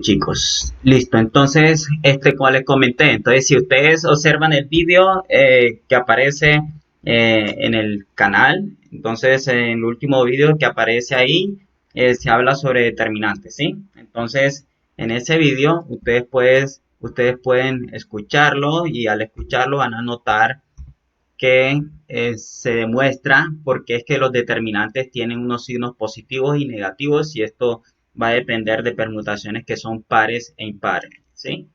Chicos, listo. Entonces, como les comenté, entonces si ustedes observan el vídeo que aparece en el canal, entonces en el último vídeo que aparece ahí se habla sobre determinantes, ¿sí? Entonces, en ese vídeo ustedes pueden escucharlo y al escucharlo van a notar que se demuestra porque es que los determinantes tienen unos signos positivos y negativos y esto va a depender de permutaciones que son pares e impares, ¿sí?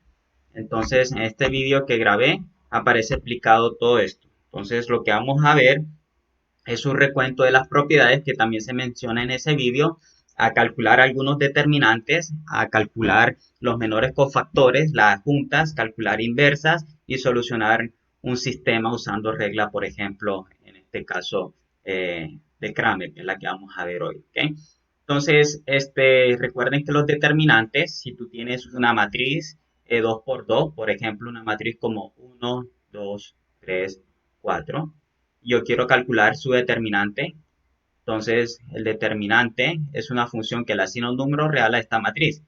Entonces, en este vídeo que grabé aparece explicado todo esto. Entonces, lo que vamos a ver es un recuento de las propiedades que también se menciona en ese vídeo, a calcular algunos determinantes, a calcular los menores cofactores, las juntas, calcular inversas y solucionar un sistema usando regla, por ejemplo, en este caso de Kramer, que es la que vamos a ver hoy. ¿Okay? Entonces, recuerden que los determinantes, si tú tienes una matriz 2 por 2, por ejemplo, una matriz como 1, 2, 3, 4, yo quiero calcular su determinante. Entonces, el determinante es una función que le asigna un número real a esta matriz.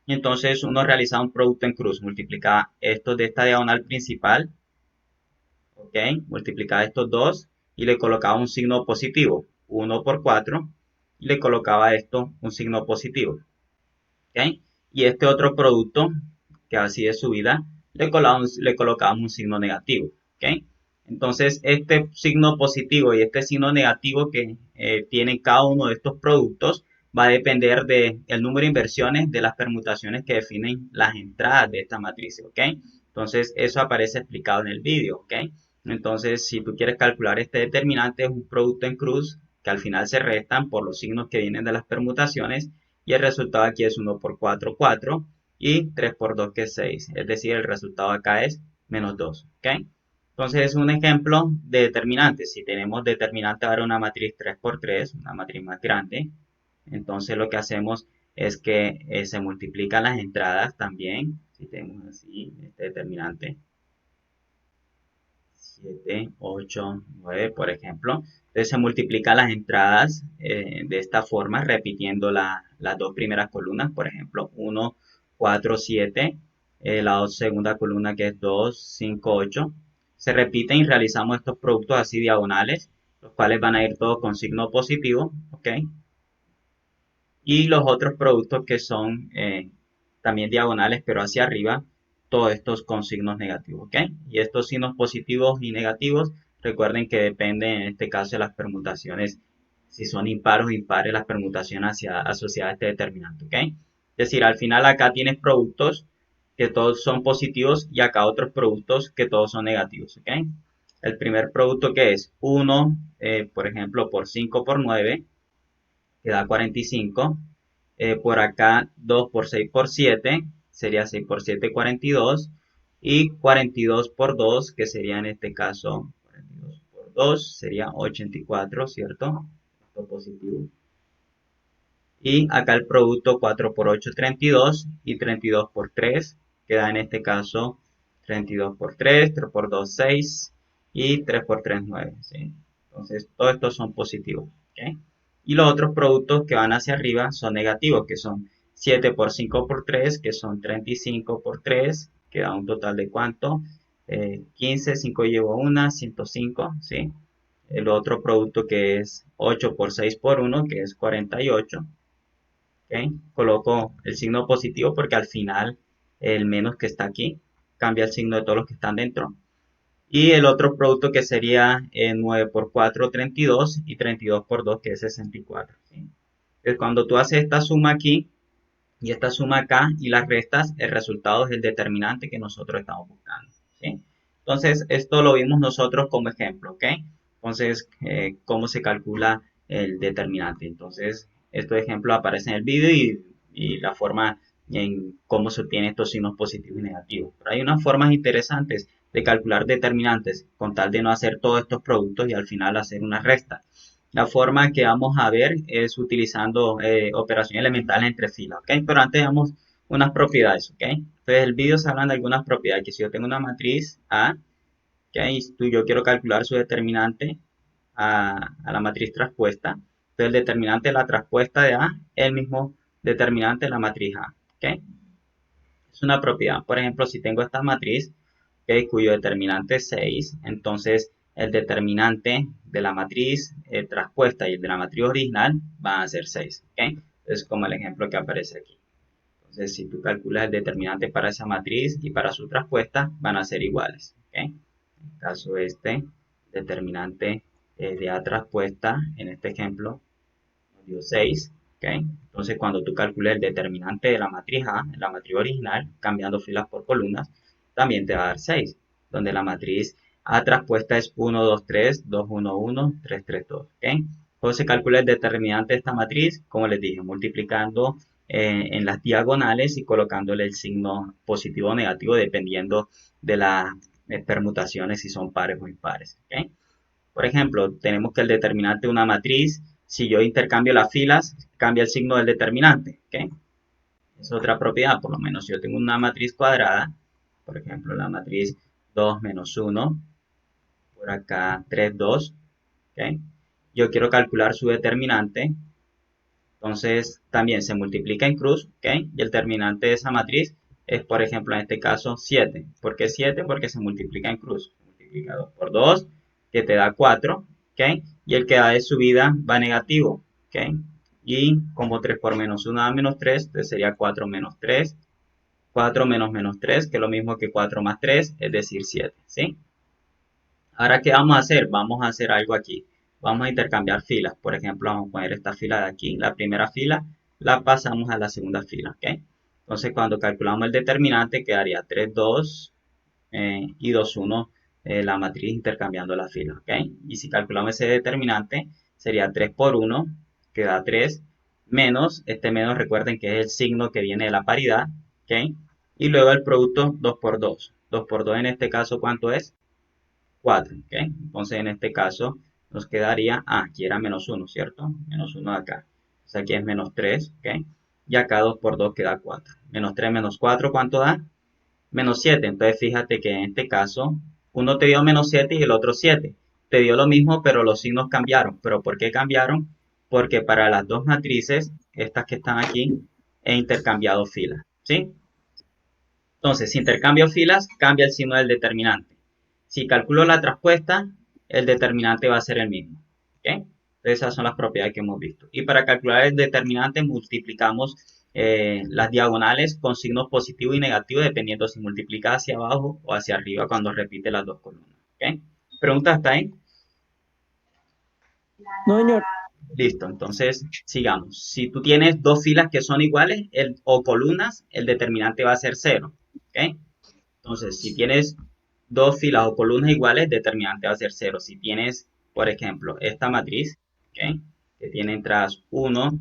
Y entonces uno realiza un producto en cruz, multiplica esto de esta diagonal principal, ¿ok? Multiplicaba estos dos y le colocaba un signo positivo, 1 por 4, y le colocaba esto un signo positivo, ¿ok? Y este otro producto, que así de subida, le colocamos un signo negativo, ¿ok? Entonces, este signo positivo y este signo negativo que tiene cada uno de estos productos va a depender del número de inversiones de las permutaciones que definen las entradas de esta matriz, ¿ok? Entonces, eso aparece explicado en el vídeo, ¿ok? Entonces, si tú quieres calcular este determinante, es un producto en cruz que al final se restan por los signos que vienen de las permutaciones y el resultado aquí es 1 por 4, 4 y 3 por 2 que es 6, es decir, el resultado acá es menos 2, ¿ok? Entonces es un ejemplo de determinantes. Si tenemos determinante ahora una matriz 3 por 3, una matriz más grande, entonces lo que hacemos es que se multiplican las entradas también, si tenemos así este determinante 7, 8, 9, por ejemplo. Entonces se multiplican las entradas de esta forma, repitiendo las dos primeras columnas, por ejemplo, 1, 4, 7, la segunda columna que es 2, 5, 8. Se repiten y realizamos estos productos así diagonales, los cuales van a ir todos con signo positivo, ¿ok? Y los otros productos que son también diagonales, pero hacia arriba, todos estos con signos negativos, ¿ok? Y estos signos positivos y negativos, recuerden que dependen en este caso de las permutaciones, si son impares o impares las permutaciones asociadas a este determinante, ¿ok? Es decir, al final acá tienes productos que todos son positivos y acá otros productos que todos son negativos, ¿ok? El primer producto que es 1, por ejemplo, por 5 por 9 que da 45. Por acá 2 por 6 por 7 sería 6 por 7, 42. Y 42 por 2, que sería en este caso 42 por 2, sería 84, ¿cierto? Esto positivo. Y acá el producto 4 por 8, 32. Y 32 por 3, que da en este caso 32 por 3, 3 por 2, 6. Y 3 por 3, 9. ¿Sí? Entonces, todos estos son positivos. ¿Ok? Y los otros productos que van hacia arriba son negativos, que son 7 por 5 por 3, que son 35 por 3, que da un total de ¿cuánto? 15, 5 llevo 1, 105, ¿sí? El otro producto que es 8 por 6 por 1, que es 48. ¿Ok? Coloco el signo positivo porque al final el menos que está aquí cambia el signo de todos los que están dentro. Y el otro producto que sería 9 por 4, 32 y 32 por 2 que es 64. ¿Sí? Entonces, cuando tú haces esta suma aquí y esta suma acá y las restas, el resultado es el determinante que nosotros estamos buscando. ¿Sí? Entonces, esto lo vimos nosotros como ejemplo. ¿Ok? Entonces, ¿cómo se calcula el determinante? Entonces, estos ejemplos aparecen en el vídeo y la forma en cómo se obtienen estos signos positivos y negativos. Pero hay unas formas interesantes de calcular determinantes con tal de no hacer todos estos productos y al final hacer una resta. La forma que vamos a ver es utilizando operaciones elementales entre filas, ¿ok? Pero antes veamos unas propiedades, ¿ok? Entonces el vídeo se habla de algunas propiedades, que si yo tengo una matriz A, ¿ok? Y yo quiero calcular su determinante a la matriz traspuesta, entonces el determinante de la traspuesta de A es el mismo determinante de la matriz A, ¿ok? Es una propiedad. Por ejemplo, si tengo esta matriz, ¿ok? Cuyo determinante es 6, entonces el determinante de la matriz traspuesta y el de la matriz original van a ser 6, ¿ok? Es como el ejemplo que aparece aquí. Entonces, si tú calculas el determinante para esa matriz y para su traspuesta, van a ser iguales, ¿ok? En el caso este, determinante de A traspuesta, en este ejemplo, nos dio 6, ¿ok? Entonces, cuando tú calcules el determinante de la matriz A, la matriz original, cambiando filas por columnas, también te va a dar 6, donde la matriz A traspuesta es 1, 2, 3, 2, 1, 1, 3, 3, 2, ¿ok? Entonces se calcula el determinante de esta matriz, como les dije, multiplicando en las diagonales y colocándole el signo positivo o negativo dependiendo de las permutaciones si son pares o impares, ¿ok? Por ejemplo, tenemos que el determinante de una matriz, si yo intercambio las filas, cambia el signo del determinante, ¿ok? Es otra propiedad, por lo menos si yo tengo una matriz cuadrada, por ejemplo, la matriz 2 menos 1, por acá 3, 2, ¿ok? Yo quiero calcular su determinante, entonces también se multiplica en cruz, ¿ok? Y el determinante de esa matriz es, por ejemplo, en este caso 7. ¿Por qué 7? Porque se multiplica en cruz. Se multiplica 2 por 2, que te da 4, ¿ok? Y el que da de subida va negativo, ¿ok? Y como 3 por menos 1 da menos 3, entonces sería 4 menos 3. 4 menos menos 3, que es lo mismo que 4 más 3, es decir, 7, ¿sí? Ahora, ¿qué vamos a hacer? Vamos a hacer algo aquí. Vamos a intercambiar filas. Por ejemplo, vamos a poner esta fila de aquí. La primera fila la pasamos a la segunda fila, ¿ok? Entonces, cuando calculamos el determinante, quedaría 3, 2 y 2, 1 la matriz intercambiando la fila, ¿ok? Y si calculamos ese determinante, sería 3 por 1, que da 3, menos, este menos recuerden que es el signo que viene de la paridad, ¿ok? Y luego el producto 2 por 2. 2 por 2 en este caso, ¿cuánto es? 4, ¿ok? Entonces en este caso nos quedaría, aquí era menos 1, ¿cierto? Menos 1 de acá. Entonces aquí es menos 3, ¿ok? Y acá 2 por 2 queda 4. Menos 3 menos 4, ¿cuánto da? Menos 7. Entonces fíjate que en este caso, uno te dio menos 7 y el otro 7. Te dio lo mismo, pero los signos cambiaron. ¿Pero por qué cambiaron? Porque para las dos matrices, estas que están aquí, he intercambiado filas, ¿sí? Entonces, si intercambio filas, cambia el signo del determinante. Si calculo la traspuesta, el determinante va a ser el mismo, ¿ok? Entonces, esas son las propiedades que hemos visto. Y para calcular el determinante, multiplicamos las diagonales con signos positivo y negativo, dependiendo si multiplica hacia abajo o hacia arriba cuando repite las dos columnas, ¿ok? ¿Preguntas hasta ahí? No, señor. Listo, entonces sigamos. Si tú tienes dos filas que son iguales o columnas, el determinante va a ser cero, ¿ok? Entonces, si tienes dos filas o columnas iguales, determinante va a ser cero. Si tienes, por ejemplo, esta matriz, ¿ok? Que tiene entradas 1,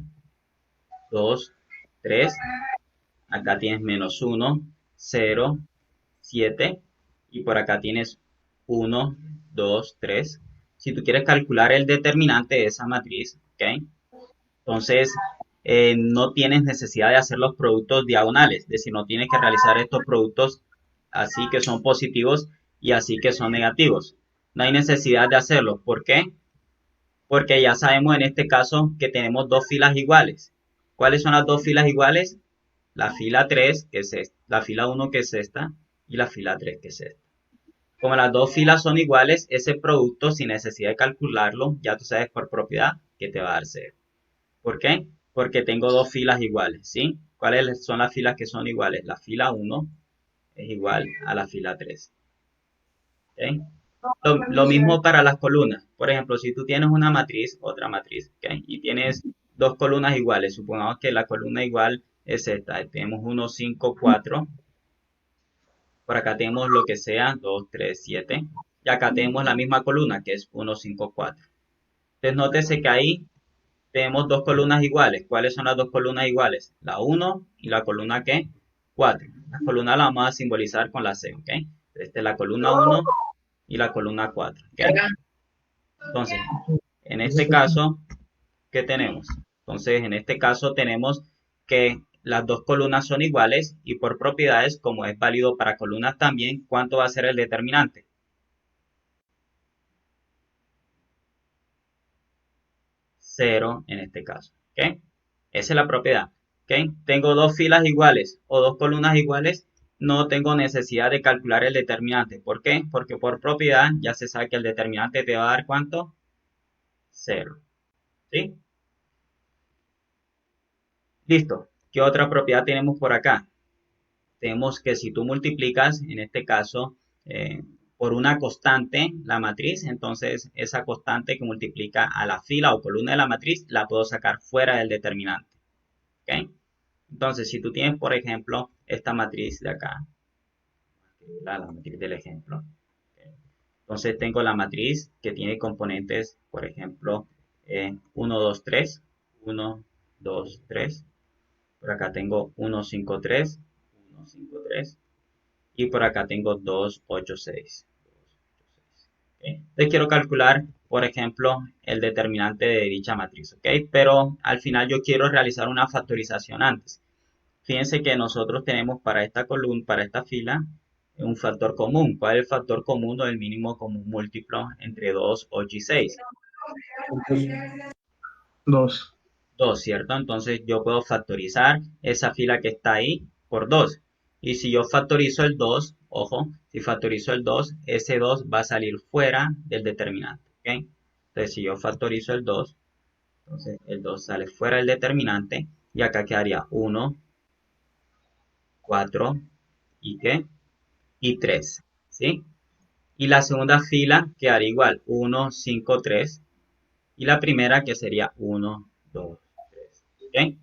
2, 3. Acá tienes menos 1, 0, 7. Y por acá tienes 1, 2, 3. Si tú quieres calcular el determinante de esa matriz, ¿ok? Entonces, no tienes necesidad de hacer los productos diagonales, es decir, no tienes que realizar estos productos así que son positivos y así que son negativos. No hay necesidad de hacerlo. ¿Por qué? Porque ya sabemos en este caso que tenemos dos filas iguales. ¿Cuáles son las dos filas iguales? La fila 3, que es esta, la fila 1, que es esta, y la fila 3, que es esta. Como las dos filas son iguales, ese producto, sin necesidad de calcularlo, ya tú sabes por propiedad que te va a dar cero. ¿Por qué? Porque tengo dos filas iguales, ¿sí? ¿Cuáles son las filas que son iguales? La fila 1 es igual a la fila 3, ¿ok? Lo mismo para las columnas. Por ejemplo, si tú tienes una matriz, otra matriz, ¿ok? Y tienes dos columnas iguales, supongamos que la columna igual es esta. Tenemos 1, 5, 4. Por acá tenemos lo que sea, 2, 3, 7. Y acá tenemos la misma columna, que es 1, 5, 4. Entonces, nótese que ahí tenemos dos columnas iguales. ¿Cuáles son las dos columnas iguales? La 1 y la columna ¿qué? 4. La columna la vamos a simbolizar con la C, ¿ok? Esta es la columna 1 y la columna 4, ¿ok? Entonces, en este caso, ¿qué tenemos? Entonces, en este caso tenemos que las dos columnas son iguales y por propiedades, como es válido para columnas también, ¿cuánto va a ser el determinante? Cero en este caso, ¿ok? Esa es la propiedad. ¿Ok? Tengo dos filas iguales o dos columnas iguales, no tengo necesidad de calcular el determinante. ¿Por qué? Porque por propiedad ya se sabe que el determinante te va a dar ¿cuánto? Cero. ¿Sí? Listo. ¿Qué otra propiedad tenemos por acá? Tenemos que si tú multiplicas, en este caso, por una constante la matriz, entonces esa constante que multiplica a la fila o columna de la matriz, la puedo sacar fuera del determinante. ¿Ok? Entonces, si tú tienes, por ejemplo, esta matriz de acá, la matriz del ejemplo. Entonces tengo la matriz que tiene componentes, por ejemplo, 1, 2, 3, 1, 2, 3. Por acá tengo 1, 5, 3, 1, 5, 3. Y por acá tengo 2, 8, 6. Entonces quiero calcular, por ejemplo, el determinante de dicha matriz, ¿ok? Pero al final yo quiero realizar una factorización antes. Fíjense que nosotros tenemos para esta columna, para esta fila, un factor común. ¿Cuál es el factor común o el mínimo común múltiplo entre 2, 8 y 6? 2. 2, ¿cierto? Entonces yo puedo factorizar esa fila que está ahí por 2. Y si yo factorizo el 2, ojo, si factorizo el 2, ese 2 va a salir fuera del determinante, ¿ok? Entonces si yo factorizo el 2, entonces el 2 sale fuera del determinante y acá quedaría 1, 4 y ¿qué? Y 3, ¿sí? Y la segunda fila quedaría igual, 1, 5, 3. Y la primera que sería 1, 2, 3. ¿Ok?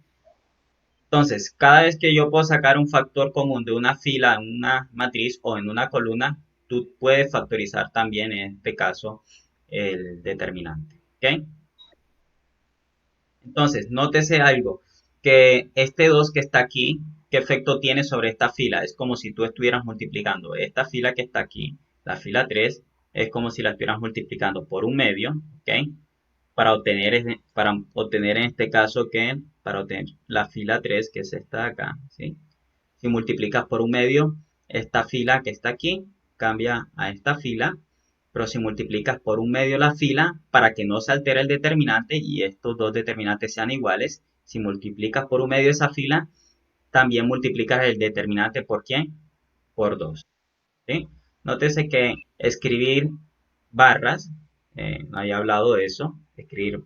Entonces, cada vez que yo puedo sacar un factor común de una fila en una matriz o en una columna, tú puedes factorizar también en este caso el determinante. ¿Ok? Entonces, nótese algo, que este 2 que está aquí, ¿qué efecto tiene sobre esta fila? Es como si tú estuvieras multiplicando esta fila que está aquí, la fila 3, es como si la estuvieras multiplicando por un medio, ¿ok? Para obtener en este caso que, para obtener la fila 3, que es esta de acá, ¿sí? Si multiplicas por un medio, esta fila que está aquí cambia a esta fila, pero si multiplicas por un medio la fila, para que no se altere el determinante y estos dos determinantes sean iguales, si multiplicas por un medio esa fila, también multiplicas el determinante por ¿quién? Por 2. ¿Sí? Nótese que escribir barras, no había hablado de eso, escribir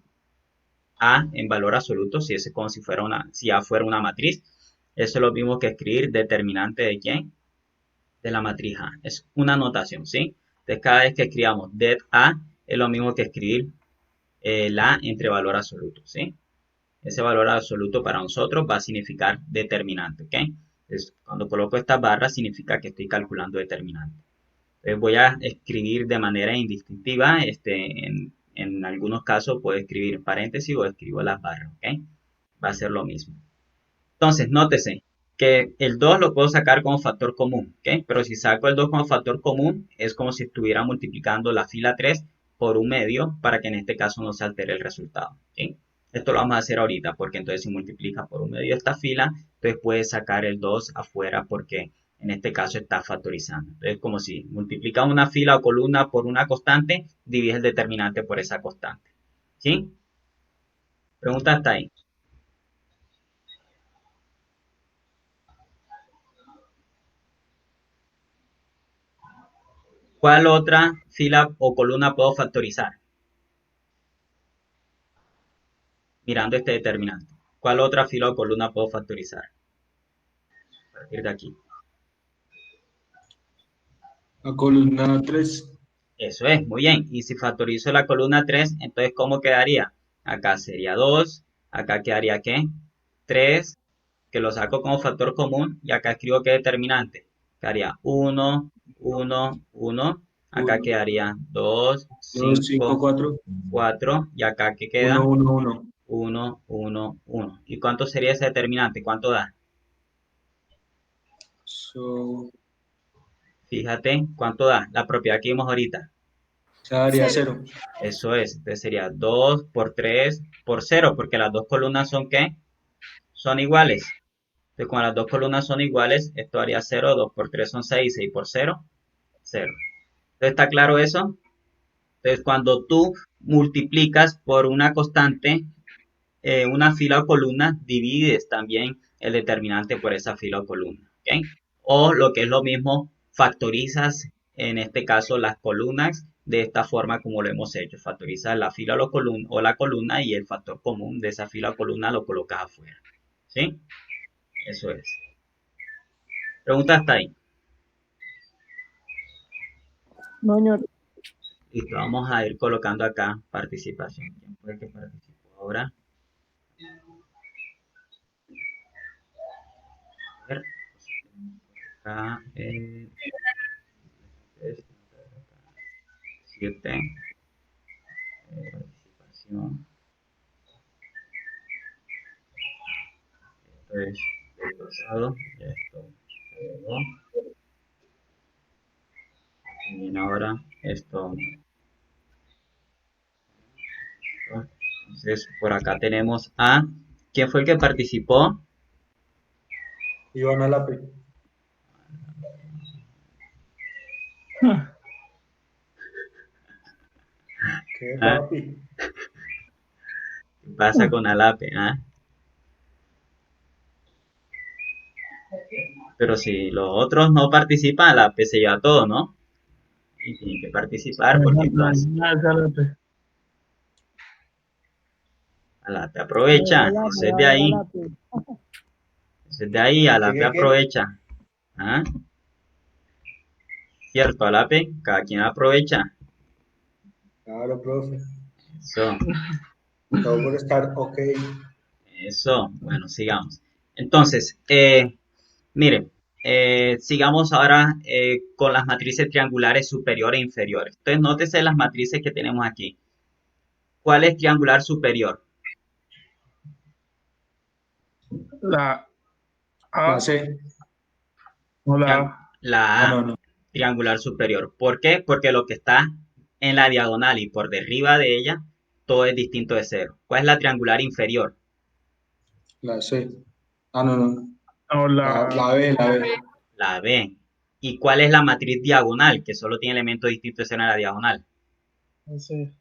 A en valor absoluto, si es como si fuera si A fuera una matriz, eso es lo mismo que escribir determinante de quién, de la matriz A. Es una notación, ¿sí? Entonces cada vez que escribamos det A es lo mismo que escribir la entre valor absoluto, ¿sí? Ese valor absoluto para nosotros va a significar determinante, ¿ok? Entonces, cuando coloco estas barras significa que estoy calculando determinante. Entonces voy a escribir de manera indistintiva, en algunos casos puedo escribir paréntesis o escribo las barras, ¿ok? Va a ser lo mismo. Entonces, nótese que el 2 lo puedo sacar como factor común, ¿ok? Pero si saco el 2 como factor común, es como si estuviera multiplicando la fila 3 por un medio para que en este caso no se altere el resultado, ¿ok? Esto lo vamos a hacer ahorita porque entonces si multiplica por un medio esta fila, entonces puedes sacar el 2 afuera porque en este caso está factorizando. Entonces, como si multiplica una fila o columna por una constante, divide el determinante por esa constante, ¿sí? Pregunta hasta ahí. ¿Cuál otra fila o columna puedo factorizar? Mirando este determinante. ¿Cuál otra fila o columna puedo factorizar? A partir de aquí. La columna 3. Eso es, muy bien. Y si factorizo la columna 3, entonces ¿cómo quedaría? Acá sería 2, acá quedaría ¿qué? 3, que lo saco como factor común, y acá escribo qué determinante. Quedaría 1, 1, 1, acá 1, quedaría 2, 2, 5, 5, 4. 4, y acá ¿qué 1, queda? 1, 1. 1, 1, 1. ¿Y cuánto sería ese determinante? ¿Cuánto da? So, Fíjate cuánto da la propiedad que vimos ahorita. se daría Cero. 0. Eso es. Entonces sería 2 por 3 por 0, porque las dos columnas son ¿qué? Son iguales. Entonces, como las dos columnas son iguales, esto haría 0, 2 por 3 son 6, 6 por 0, 0. Entonces, ¿está claro eso? Entonces, cuando tú multiplicas por una constante, una fila o columna, divides también el determinante por esa fila o columna, ¿ok? O lo que es lo mismo, factorizas en este caso las columnas de esta forma como lo hemos hecho. Factorizas la fila o la columna y el factor común de esa fila o columna lo colocas afuera, ¿sí? Eso es. Pregunta hasta ahí. No, señor. Listo, vamos a ir colocando acá participación. ¿Quién fue el que participó ahora? A ver, acá, 7, participación. Esto es desglosado. Y esto se agregó. Y viene ahora esto. Entonces, por acá tenemos a. ¿Quién fue el que participó? Iván Alape. ¿Qué, ¿Ah? papi? ¿Qué pasa con Alape? ¿Ah? Pero si los otros no participan, Alape se lleva todo, ¿no? Y tienen que participar porque pues Alape aprovecha. Eso es de ahí. Eso es de ahí, Alape ¿Qué? aprovecha. ¿Ah? ¿Cierto, Alape? Cada quien aprovecha. Claro, profe. Eso. Todo por estar ok. Eso, bueno, sigamos. Entonces, miren, sigamos ahora con las matrices triangulares superior e inferiores. Entonces, nótese las matrices que tenemos aquí. ¿Cuál es triangular superior? La La A C. o la Trian- A. La Ah, A, no, no. triangular superior. ¿Por qué? Porque lo que está en la diagonal y por arriba de ella, todo es distinto de cero. ¿Cuál es la triangular inferior? La C. Ah, no, no. O La B, la B. La B. ¿Y cuál es la matriz diagonal? Que solo tiene elementos distintos de cero en la diagonal. C.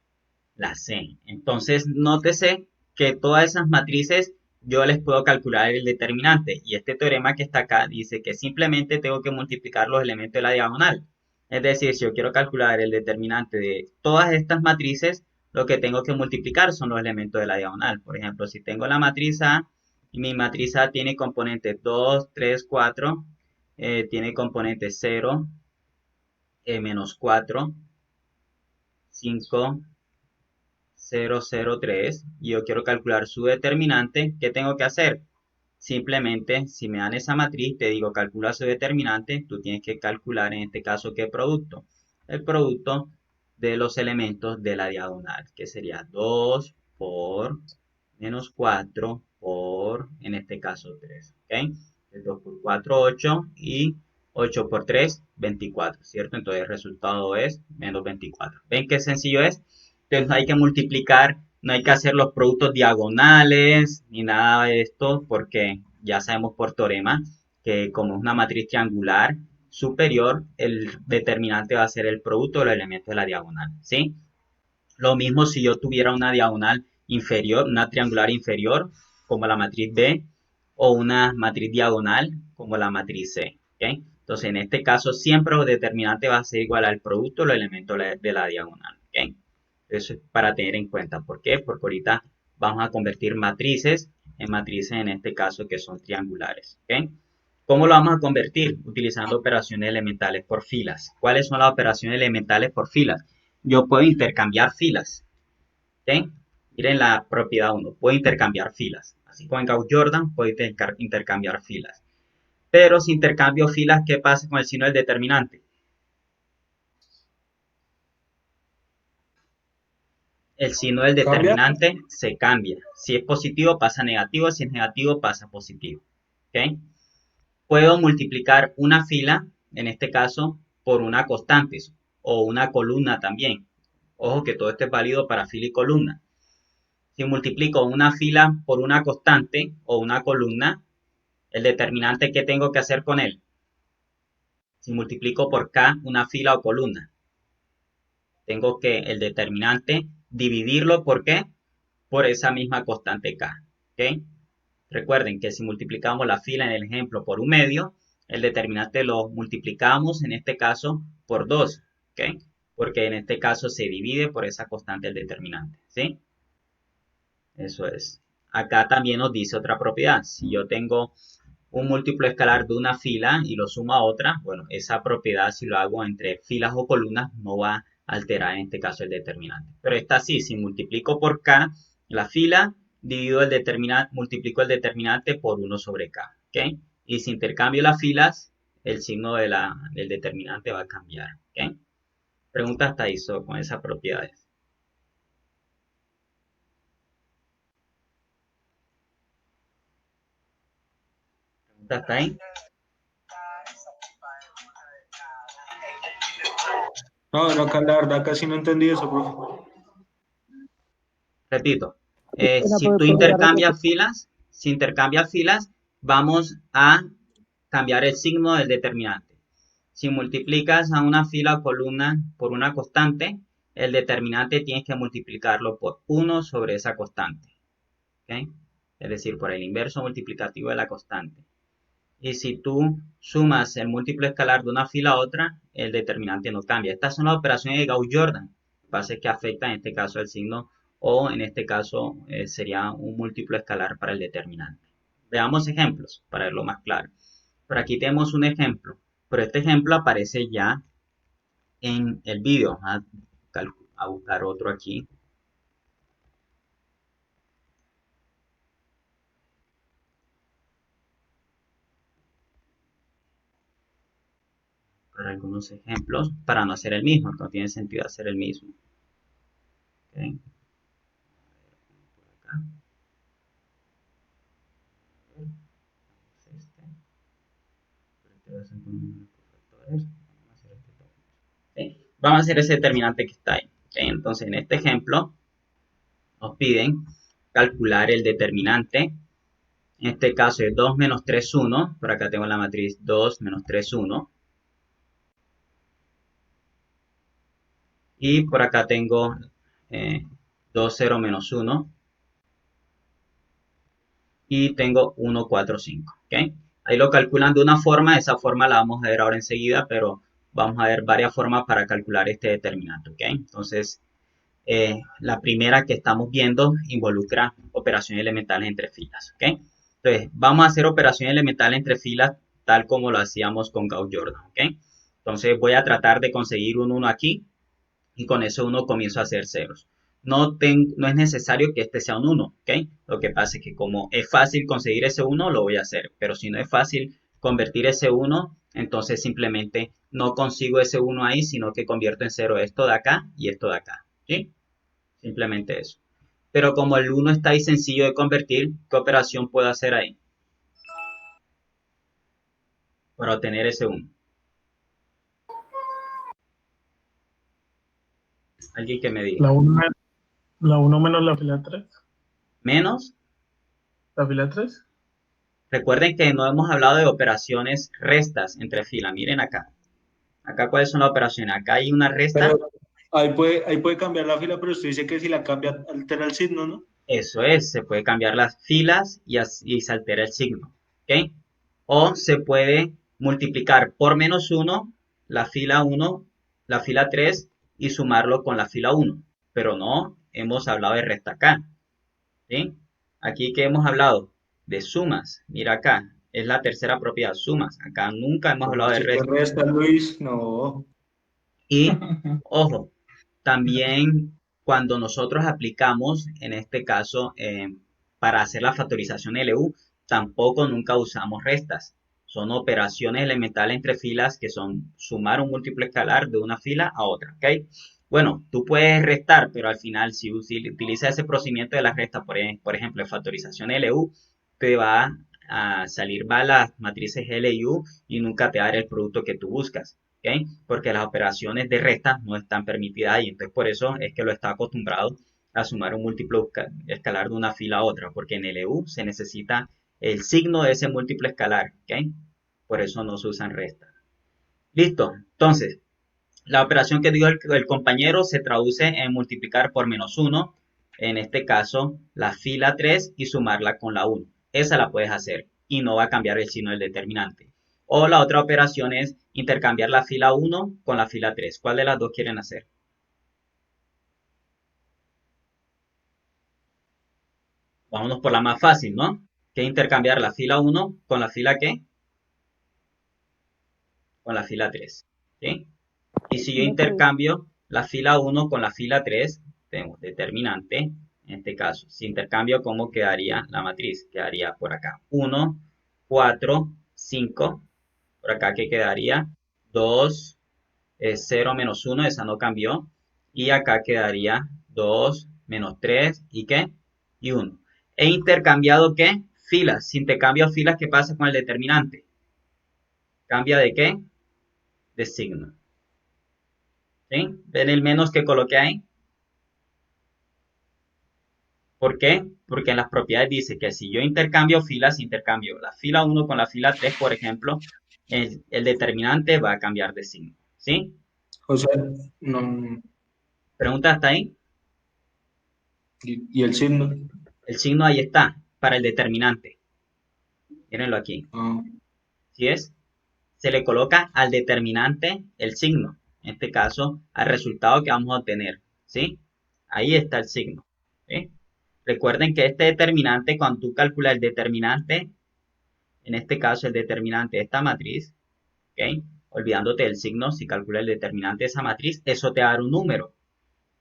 La C. Entonces, nótese que todas esas matrices yo les puedo calcular el determinante. Y este teorema que está acá dice que simplemente tengo que multiplicar los elementos de la diagonal. Es decir, si yo quiero calcular el determinante de todas estas matrices, lo que tengo que multiplicar son los elementos de la diagonal. Por ejemplo, si tengo la matriz A y mi matriz A tiene componentes 2, 3, 4, tiene componentes 0, menos 4, 5, 003 y yo quiero calcular su determinante, ¿qué tengo que hacer? Simplemente, si me dan esa matriz, te digo, calcula su determinante, tú tienes que calcular en este caso qué producto. El producto de los elementos de la diagonal, que sería 2 por menos 4 por, en este caso, 3. ¿Ok? 2 por 4, 8 y 8 por 3, 24, ¿cierto? Entonces el resultado es menos 24. ¿Ven qué sencillo es? Entonces no hay que multiplicar, no hay que hacer los productos diagonales ni nada de esto porque ya sabemos por teorema que como es una matriz triangular superior, el determinante va a ser el producto de los elementos de la diagonal, ¿sí? Lo mismo si yo tuviera una diagonal inferior, una triangular inferior, como la matriz B, o una matriz diagonal, como la matriz C. ¿Ok? Entonces, en este caso, siempre el determinante va a ser igual al producto de los elementos de la diagonal. ¿Ok? Eso es para tener en cuenta. ¿Por qué? Porque ahorita vamos a convertir matrices en matrices, en este caso, que son triangulares. ¿Ok? ¿Cómo lo vamos a convertir? Utilizando operaciones elementales por filas. ¿Cuáles son las operaciones elementales por filas? Yo puedo intercambiar filas. ¿Ok? Miren la propiedad 1. Puedo intercambiar filas. Así como en Gauss-Jordan, puedo intercambiar filas. Pero si intercambio filas, ¿qué pasa con el signo del determinante? El signo del ¿Cambia? determinante se cambia. Si es positivo, pasa a negativo. Si es negativo, pasa a positivo. ¿Ok? Puedo multiplicar una fila, en este caso, por una constante o una columna también. Ojo que todo esto es válido para fila y columna. Si multiplico una fila por una constante o una columna, el determinante, ¿qué tengo que hacer con él? Si multiplico por k una fila o columna, tengo que el determinante dividirlo por qué? Por esa misma constante k. ¿Ok? Recuerden que si multiplicamos la fila en el ejemplo por un medio, el determinante lo multiplicamos en este caso por 2, ¿ok? Porque en este caso se divide por esa constante el determinante, ¿sí? Eso es. Acá también nos dice otra propiedad. Si yo tengo un múltiplo escalar de una fila y lo sumo a otra, bueno, esa propiedad si lo hago entre filas o columnas no va a alterar en este caso el determinante. Pero esta sí, si multiplico por k la fila, divido el determinante, multiplico el determinante por 1 sobre k, ¿ok? Y si intercambio las filas, el signo del determinante va a cambiar, ¿ok? Pregunta hasta ahí con esas propiedades. ¿Pregunta hasta ahí? No, no, acá la verdad casi no entendí eso, profe. Repito, Pena, si tú si intercambias filas, vamos a cambiar el signo del determinante. Si multiplicas a una fila o columna por una constante, el determinante tienes que multiplicarlo por 1 sobre esa constante. ¿Ok? Es decir, por el inverso multiplicativo de la constante. Y si tú sumas el múltiplo escalar de una fila a otra, el determinante no cambia. Estas son las operaciones de Gauss-Jordan. Lo que pasa es que afectan en este caso el signo o en este caso sería un múltiplo escalar para el determinante. Veamos ejemplos para verlo más claro. Por aquí tenemos un ejemplo, pero este ejemplo aparece ya en el vídeo. Vamos a buscar otro aquí. Para algunos ejemplos, para no hacer el mismo, no tiene sentido hacer el mismo. ¿Okay? Por acá. Vamos a hacer ese determinante que está ahí. ¿Okay? Entonces, en este ejemplo, nos piden calcular el determinante. En este caso es 2 menos 3, 1. Por acá tengo la matriz 2 menos 3, 1. Y por acá tengo 2, 0 menos 1. Y tengo 1, 4, 5. ¿Okay? Ahí lo calculan de una forma. Esa forma la vamos a ver ahora enseguida, pero vamos a ver varias formas para calcular este determinante. ¿Okay? Entonces, la primera que estamos viendo involucra operaciones elementales entre filas. ¿Okay? Entonces, vamos a hacer operaciones elementales entre filas tal como lo hacíamos con Gauss-Jordan. ¿Okay? Entonces, voy a tratar de conseguir un 1 aquí y con ese 1 comienzo a hacer ceros. No es necesario que este sea un 1, ¿ok? Lo que pasa es que como es fácil conseguir ese 1, lo voy a hacer. Pero si no es fácil convertir ese 1, entonces simplemente no consigo ese 1 ahí, sino que convierto en 0 esto de acá y esto de acá, ¿sí? Simplemente eso. Pero como el 1 está ahí sencillo de convertir, ¿qué operación puedo hacer ahí? Para obtener ese 1. Alguien que me diga. La 1 menos la fila 3. Menos. ¿La fila 3? Recuerden que no hemos hablado de operaciones restas entre filas. Miren acá. Acá, ¿cuáles son las operaciones? Acá hay una resta. Pero ahí puede cambiar la fila, pero usted dice que si la cambia altera el signo, ¿no? Eso es, se puede cambiar las filas y se altera el signo. ¿Ok? O se puede multiplicar por menos 1 la fila 1, la fila 3 y sumarlo con la fila 1. Pero no hemos hablado de resta acá. ¿Sí? Aquí que hemos hablado de sumas. Mira acá, es la tercera propiedad, sumas. Acá nunca hemos ¿Cómo hablado de así que resta. resta, Luis? No. Y, ojo, también cuando nosotros aplicamos, en este caso, para hacer la factorización LU, tampoco nunca usamos restas. Son operaciones elementales entre filas que son sumar un múltiplo escalar de una fila a otra. ¿Ok? Bueno, tú puedes restar, pero al final si utilizas ese procedimiento de la resta, por ejemplo, de factorización LU, te va a salir mal las matrices LU y nunca te va a dar el producto que tú buscas. ¿Okay? Porque las operaciones de resta no están permitidas y entonces por eso es que lo está acostumbrado a sumar un múltiplo escalar de una fila a otra, porque en LU se necesita el signo de ese múltiplo escalar, ¿ok? Por eso no se usan restas. Listo, entonces, la operación que dio el compañero se traduce en multiplicar por menos 1, en este caso la fila 3 y sumarla con la 1. esa la puedes hacer y no va a cambiar el signo del determinante. O la otra operación es intercambiar la fila 1 con la fila 3. ¿Cuál de las dos quieren hacer? Vámonos por la más fácil, ¿no? Que es intercambiar la fila 1 con la fila ¿qué? Con la fila 3. ¿Sí? Y si yo intercambio la fila 1 con la fila 3, tenemos determinante, en este caso. Si intercambio, ¿cómo quedaría la matriz? Quedaría por acá 1, 4, 5. Por acá, ¿qué quedaría? 2, 0, menos 1, esa no cambió. Y acá quedaría 2, menos 3, ¿y qué? Y 1. He intercambiado, ¿qué? Filas. Si intercambio filas, ¿qué pasa con el determinante? ¿Cambia de qué? De signo. ¿Sí? ¿Ven el menos que coloqué ahí? ¿Por qué? Porque en las propiedades dice que si yo intercambio filas, intercambio la fila 1 con la fila 3, por ejemplo, el determinante va a cambiar de signo. ¿Sí? O sea, no, ¿Pregunta hasta ahí? y el signo. El signo ahí está, para el determinante. Mírenlo aquí. Ah, ¿Sí es? Se le coloca al determinante el signo. En este caso, al resultado que vamos a obtener. ¿Sí? Ahí está el signo. ¿Sí? Recuerden que este determinante, cuando tú calculas el determinante, en este caso el determinante de esta matriz, ¿ok? Olvidándote del signo, si calculas el determinante de esa matriz, eso te va a dar un número.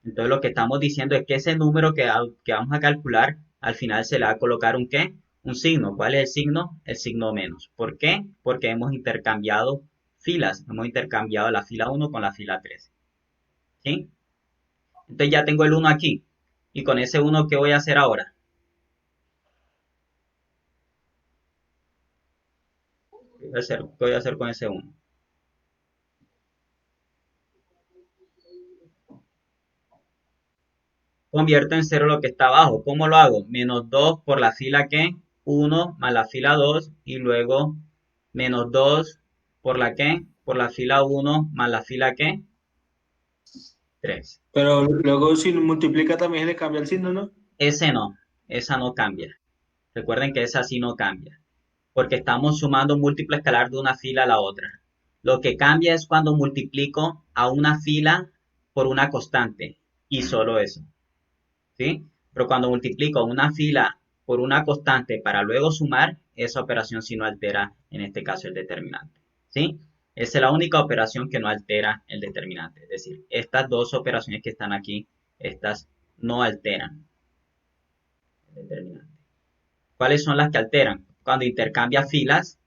Entonces lo que estamos diciendo es que ese número que vamos a calcular, al final se le va a colocar un ¿qué? Un signo. ¿Cuál es el signo? El signo menos. ¿Por qué? Porque hemos intercambiado filas. Hemos intercambiado la fila 1 con la fila 3. ¿Sí? Entonces ya tengo el 1 aquí. Y con ese 1, ¿qué voy a hacer ahora? ¿Qué voy a hacer con ese 1? Convierto en 0 lo que está abajo. ¿Cómo lo hago? Menos 2 por la fila que 1 más la fila 2 y luego menos 2 por la que por la fila 1 más la fila que 3. pero luego si multiplica también se le cambia el signo, ¿no? Ese no, esa no cambia. Recuerden que esa sí no cambia, porque estamos sumando un múltiplo escalar de una fila a la otra. Lo que cambia es cuando multiplico a una fila por una constante y solo eso. ¿Sí? Pero cuando multiplico una fila por una constante para luego sumar, esa operación sí no altera, en este caso, el determinante. ¿Sí? Esa es la única operación que no altera el determinante. Es decir, estas dos operaciones que están aquí, estas no alteran el determinante. ¿Cuáles son las que alteran? Cuando intercambias filas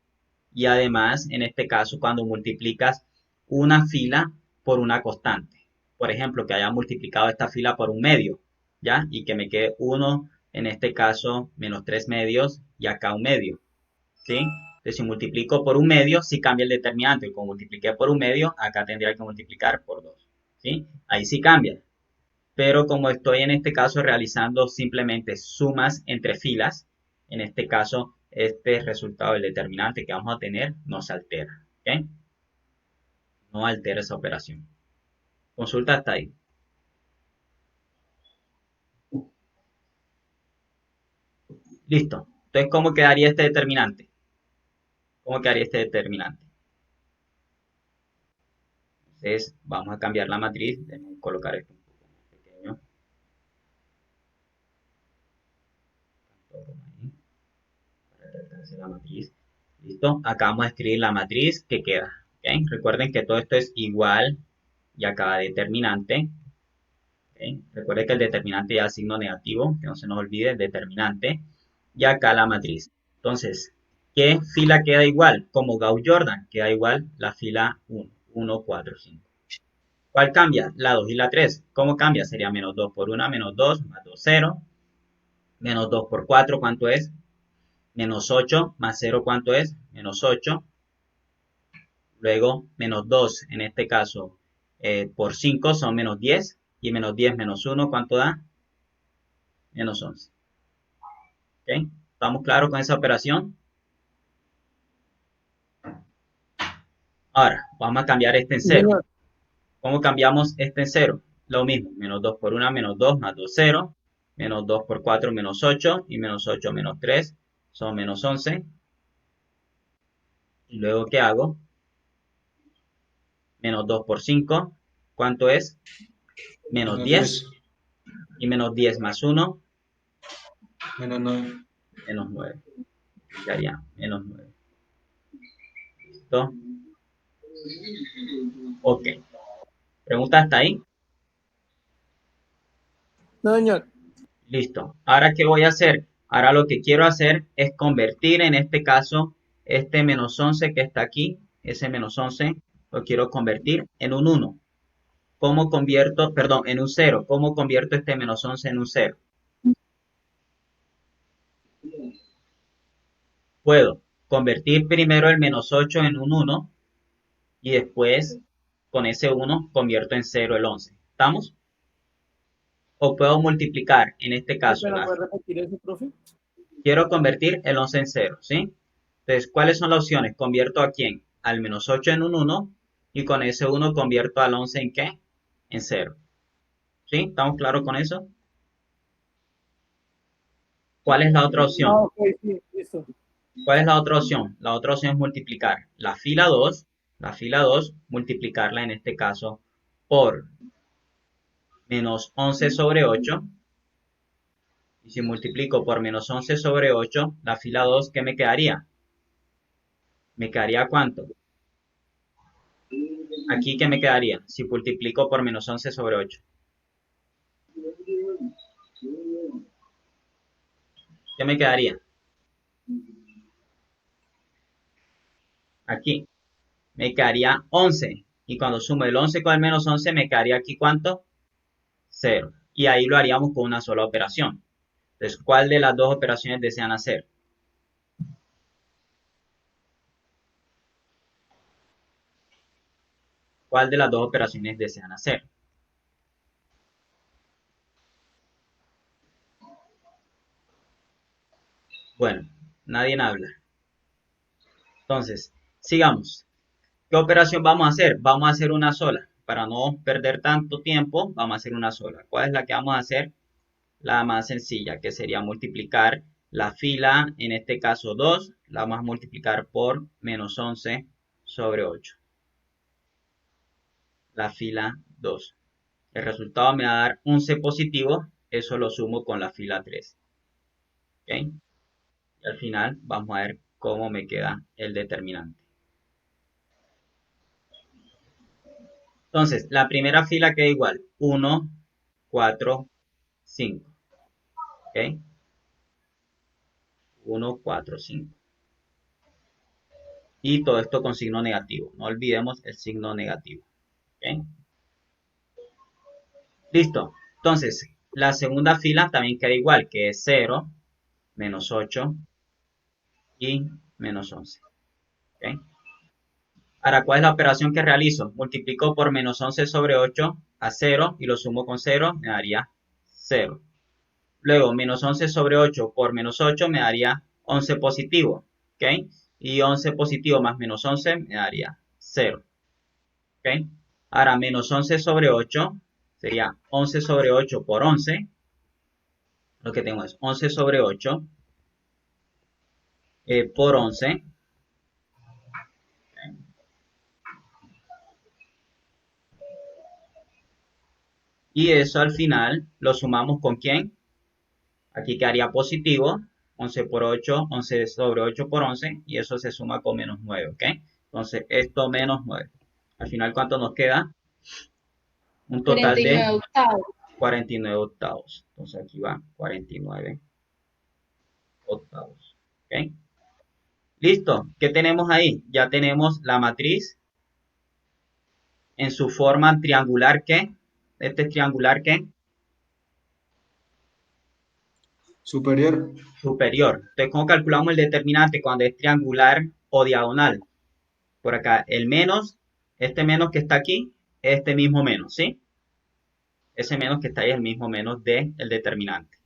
y además, en este caso, cuando multiplicas una fila por una constante. Por ejemplo, que haya multiplicado esta fila por un medio, ¿ya? Y que me quede 1, en este caso, menos 3 medios y acá un medio, ¿sí? Entonces, si multiplico por un medio, sí cambia el determinante. Como multipliqué por un medio, acá tendría que multiplicar por 2, ¿sí? Ahí sí cambia. Pero como estoy en este caso realizando simplemente sumas entre filas, en este caso este resultado del determinante que vamos a tener no se altera. ¿Ok? No altera esa operación. Consulta hasta ahí. Listo. Entonces, ¿cómo quedaría este determinante? ¿Cómo quedaría este determinante? Entonces, vamos a cambiar la matriz. Déjenme colocar esto un poco más pequeño. Para que alcance la matriz. Listo. Acá vamos a escribir la matriz que queda. ¿Ok? Recuerden que todo esto es igual y acá determinante. ¿Ok? Recuerden que el determinante ya es signo negativo, que no se nos olvide el determinante. Y acá la matriz. Entonces, ¿qué fila queda igual? Como Gauss-Jordan, queda igual la fila 1, 1, 4, 5. ¿Cuál cambia? La 2 y la 3. ¿Cómo cambia? Sería menos 2 por 1, menos 2, más 2, 0. Menos 2 por 4, ¿cuánto es? Menos 8, más 0, ¿cuánto es? Menos 8. Luego, menos 2, en este caso, por 5 son menos 10. Y menos 10 menos 1, ¿cuánto da? Menos 11. ¿Ok? ¿Estamos claros con esa operación? Ahora, vamos a cambiar este en Sí, 0. señor. ¿Cómo cambiamos este en 0? Lo mismo, menos 2 por 1, menos 2, más 2, 0. Menos 2 por 4, menos 8. Y menos 8, menos 3, son menos 11. Y luego, ¿qué hago? Menos 2 por 5. ¿Cuánto es? Menos Menos 10. 10. Y menos 10 más 1, Menos 9. menos 9. Quedaría menos 9. ¿Listo? Ok. ¿Pregunta hasta ahí? No, señor. Listo. Ahora, ¿qué voy a hacer? Ahora lo que quiero hacer es convertir, en este caso, este menos 11 que está aquí, ese menos 11, lo quiero convertir en un 1. ¿Cómo convierto, perdón, en un 0? ¿Cómo convierto este menos 11 en un 0? Puedo convertir primero el menos 8 en un 1 y después con ese 1 convierto en 0 el 11. ¿Estamos? O puedo multiplicar, en este Qué caso, pena, ¿puede repetir eso, profe? quiero convertir el 11 en 0, ¿sí? Entonces, ¿cuáles son las opciones? ¿Convierto a quién? Al menos 8 en un 1 y con ese 1 convierto al 11 en ¿qué? En 0. ¿Sí? ¿Estamos claros con eso? ¿Cuál es la otra Ah, opción? ok, sí, listo. ¿Cuál es la otra opción? La otra opción es multiplicar la fila 2, multiplicarla en este caso por menos 11 sobre 8. Y si multiplico por menos 11 sobre 8, la fila 2, ¿qué me quedaría? ¿Me quedaría cuánto? Aquí, ¿qué me quedaría? Si multiplico por menos 11 sobre 8. ¿Qué me quedaría? Aquí. Me quedaría 11. Y cuando sumo el 11 con el menos 11, me quedaría aquí ¿cuánto? 0. Y ahí lo haríamos con una sola operación. Entonces, ¿cuál de las dos operaciones desean hacer? ¿Cuál de las dos operaciones desean hacer? Bueno, nadie habla. Entonces, sigamos. ¿Qué operación vamos a hacer? Vamos a hacer una sola. Para no perder tanto tiempo, vamos a hacer una sola. ¿Cuál es la que vamos a hacer? La más sencilla, que sería multiplicar la fila, en este caso 2, la vamos a multiplicar por menos 11 sobre 8. La fila 2. El resultado me va a dar 11 positivo, eso lo sumo con la fila 3. ¿Ok? Y al final vamos a ver cómo me queda el determinante. Entonces, la primera fila queda igual, 1, 4, 5. ¿Ok? 1, 4, 5. Y todo esto con signo negativo. No olvidemos el signo negativo. ¿Ok? Listo. Entonces, la segunda fila también queda igual, que es 0, menos 8 y menos 11. ¿Ok? Ahora, ¿cuál es la operación que realizo? Multiplico por menos 11 sobre 8 a 0 y lo sumo con 0, me daría 0. Luego, menos 11 sobre 8 por menos 8 me daría 11 positivo. ¿Ok? Y 11 positivo más menos 11 me daría 0. ¿Ok? Ahora, menos 11 sobre 8 sería 11 sobre 8 por 11. Lo que tengo es 11 sobre 8 por 11. Y eso al final lo sumamos con ¿quién? Aquí quedaría positivo, 11 por 8, 11 sobre 8 por 11, y eso se suma con menos 9, ¿ok? Entonces, esto menos 9. Al final, ¿cuánto nos queda? Un total de 49 octavos. 49 octavos. Entonces, aquí va 49 octavos, ¿ok? Listo. ¿Qué tenemos ahí? Ya tenemos la matriz en su forma triangular, ¿qué? Este es triangular, ¿qué? Superior. Superior. Entonces, ¿cómo calculamos el determinante cuando es triangular o diagonal? Por acá, el menos, este menos que está aquí, este mismo menos, ¿sí? Ese menos que está ahí es el mismo menos del determinante.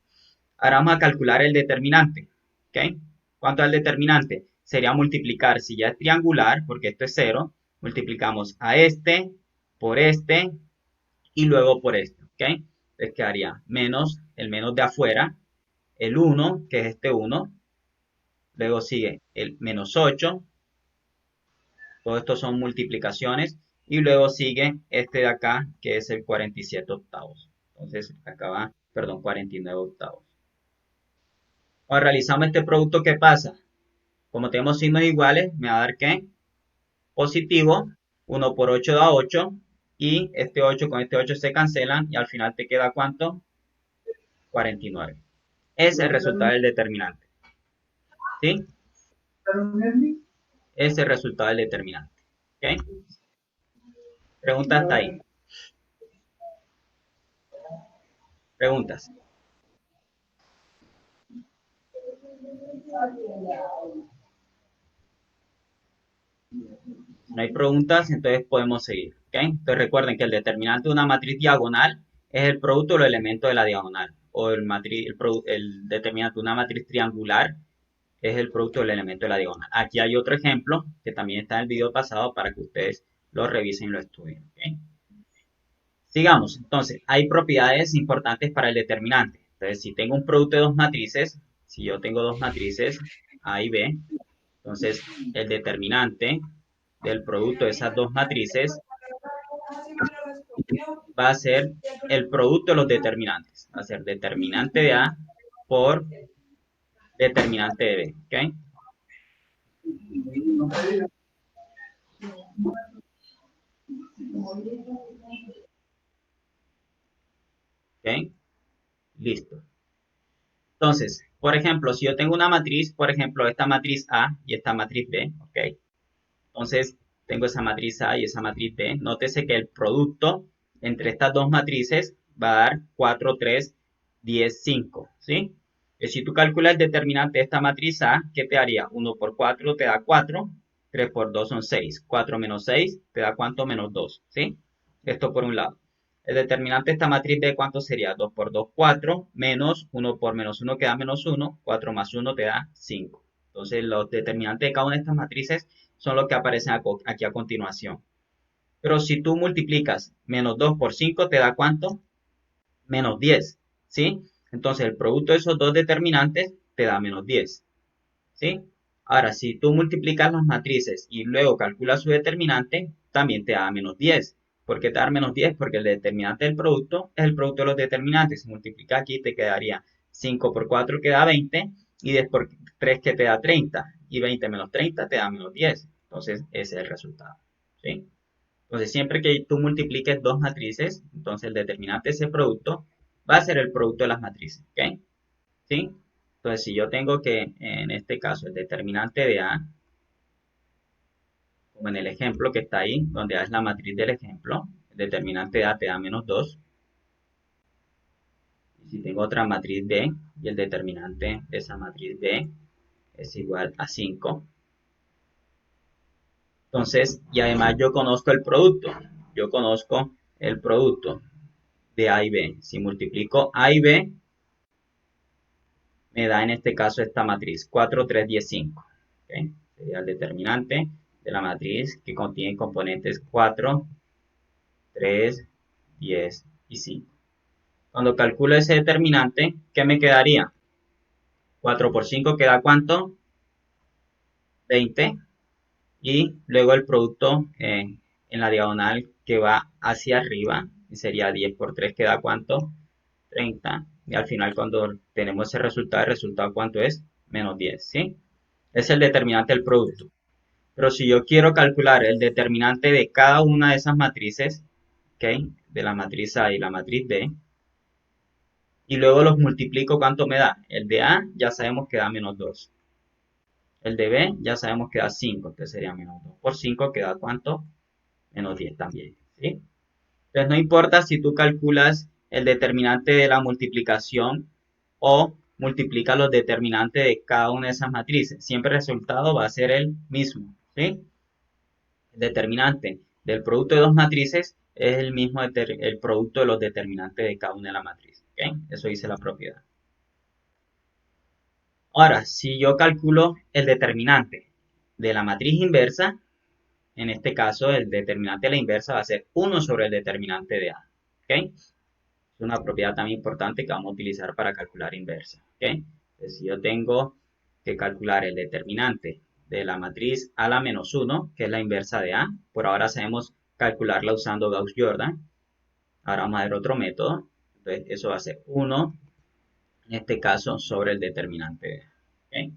Ahora vamos a calcular el determinante, ¿ok? ¿Cuánto es el determinante? Sería multiplicar, si ya es triangular, porque esto es 0, multiplicamos a este por este y luego por este, ¿ok? Entonces quedaría menos, el menos de afuera, el 1, que es este 1, luego sigue el menos 8, todo esto son multiplicaciones, y luego sigue este de acá, que es el 47 octavos. Entonces, acá va, perdón, 49 octavos. Cuando realizamos este producto, ¿qué pasa? Como tenemos signos iguales, me va a dar ¿qué? Positivo, 1 por 8 da 8, y este 8 con este 8 se cancelan, y al final te queda ¿cuánto? 49. Ese es el resultado del determinante. ¿Sí? Ese es el resultado del determinante. ¿Ok? Pregunta hasta ahí. Preguntas. Si no hay preguntas, entonces podemos seguir. ¿Ok? Entonces recuerden que el determinante de una matriz diagonal es el producto de los elementos de la diagonal. O el determinante de una matriz triangular es el producto del elemento de la diagonal. Aquí hay otro ejemplo que también está en el video pasado para que ustedes lo revisen y lo estudien. ¿Ok? Sigamos. Entonces, hay propiedades importantes para el determinante. Entonces, si tengo un producto de dos matrices, si yo tengo dos matrices A y B, entonces el determinante del producto de esas dos matrices va a ser el producto de los determinantes. Va a ser determinante de A por determinante de B. ¿Ok? ¿Ok? Listo. Entonces, por ejemplo, si yo tengo una matriz, por ejemplo, esta matriz A y esta matriz B, ¿ok? Entonces, tengo esa matriz A y esa matriz B. Nótese que el producto entre estas dos matrices va a dar 4, 3, 10, 5, ¿sí? Y si tú calculas el determinante de esta matriz A, ¿qué te daría? 1 por 4 te da 4, 3 por 2 son 6, 4 menos 6 te da ¿cuánto? Menos 2, ¿sí? Esto por un lado. El determinante de esta matriz B, ¿cuánto sería? 2 por 2, 4, menos 1 por menos 1 queda menos 1, 4 más 1 te da 5. Entonces, los determinantes de cada una de estas matrices son los que aparecen aquí a continuación. Pero si tú multiplicas menos 2 por 5, ¿te da cuánto? Menos 10, ¿sí? Entonces, el producto de esos dos determinantes te da menos 10, ¿sí? Ahora, si tú multiplicas las matrices y luego calculas su determinante, también te da menos 10. ¿Por qué te da menos 10? Porque el determinante del producto es el producto de los determinantes. Si multiplica aquí, te quedaría 5 por 4 que da 20, y 10 por 3 que te da 30, y 20 menos 30 te da menos 10. Entonces, ese es el resultado, ¿sí? Entonces, siempre que tú multipliques dos matrices, entonces el determinante de ese producto va a ser el producto de las matrices, ¿ok? ¿Sí? Entonces, si yo tengo que, en este caso, el determinante de A, como en el ejemplo que está ahí, donde A es la matriz del ejemplo, el determinante de A te da menos 2. Y si tengo otra matriz D, y el determinante de esa matriz D es igual a 5. Entonces, y además yo conozco el producto. Yo conozco el producto de A y B. Si multiplico A y B, me da en este caso esta matriz, 4, 3, 10, 5. ¿Okay? Sería el determinante de la matriz que contiene componentes 4, 3, 10 y 5. Cuando calculo ese determinante, ¿qué me quedaría? 4 por 5 queda ¿cuánto? 20. Y luego el producto en la diagonal que va hacia arriba, sería 10 por 3 queda ¿cuánto? 30. Y al final cuando tenemos ese resultado, ¿el resultado cuánto es? Menos 10, ¿sí? Es el determinante del producto. Pero si yo quiero calcular el determinante de cada una de esas matrices, ¿ok? De la matriz A y la matriz B, y luego los multiplico, ¿cuánto me da? El de A ya sabemos que da menos 2. El de B ya sabemos que da 5, entonces sería menos 2 por 5 que da ¿cuánto? Menos 10 también, ¿sí? Entonces no importa si tú calculas el determinante de la multiplicación o multiplica los determinantes de cada una de esas matrices. Siempre el resultado va a ser el mismo, ¿sí? El determinante del producto de dos matrices es el mismo el producto de los determinantes de cada una de las matrices, ¿ok? Eso dice la propiedad. Ahora, si yo calculo el determinante de la matriz inversa, en este caso el determinante de la inversa va a ser 1 sobre el determinante de A, ¿ok? Es una propiedad también importante que vamos a utilizar para calcular inversa, ¿ok? Entonces, si yo tengo que calcular el determinante de la matriz a la menos 1, que es la inversa de A. Por ahora sabemos calcularla usando Gauss-Jordan. Ahora vamos a ver otro método. Entonces, eso va a ser 1, en este caso, sobre el determinante de A. ¿Okay?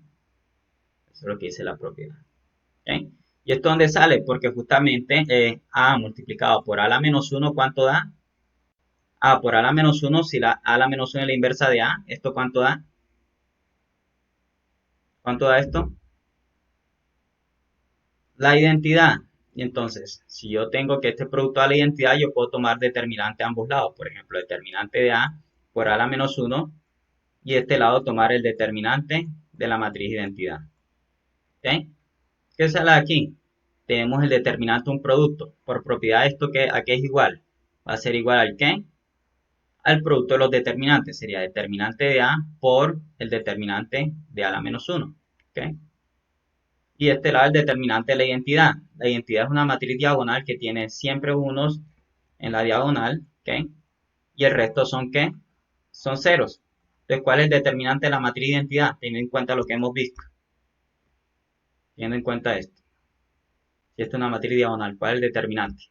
Eso es lo que dice la propiedad. ¿Okay? ¿Y esto dónde sale? Porque justamente A multiplicado por A a la menos 1, ¿cuánto da? A por A a la menos 1, si la A a la menos 1 es la inversa de A, ¿esto cuánto da? ¿Cuánto da esto? La identidad. Y entonces, si yo tengo que este producto da la identidad, yo puedo tomar determinante a ambos lados. Por ejemplo, determinante de A por A a la menos 1 y este lado tomar el determinante de la matriz identidad. ¿Ok? ¿Qué sale aquí? Tenemos el determinante de un producto. Por propiedad, ¿esto a qué es igual? Va a ser igual al ¿qué? Al producto de los determinantes. Sería determinante de A por el determinante de A a la menos 1. ¿Ok? Y este lado el determinante de la identidad. La identidad es una matriz diagonal que tiene siempre unos en la diagonal, ¿ok? Y el resto son ¿qué? Son ceros. Entonces, ¿cuál es el determinante de la matriz de identidad? Teniendo en cuenta lo que hemos visto. Teniendo en cuenta esto. Si esta es una matriz diagonal, ¿cuál es el determinante?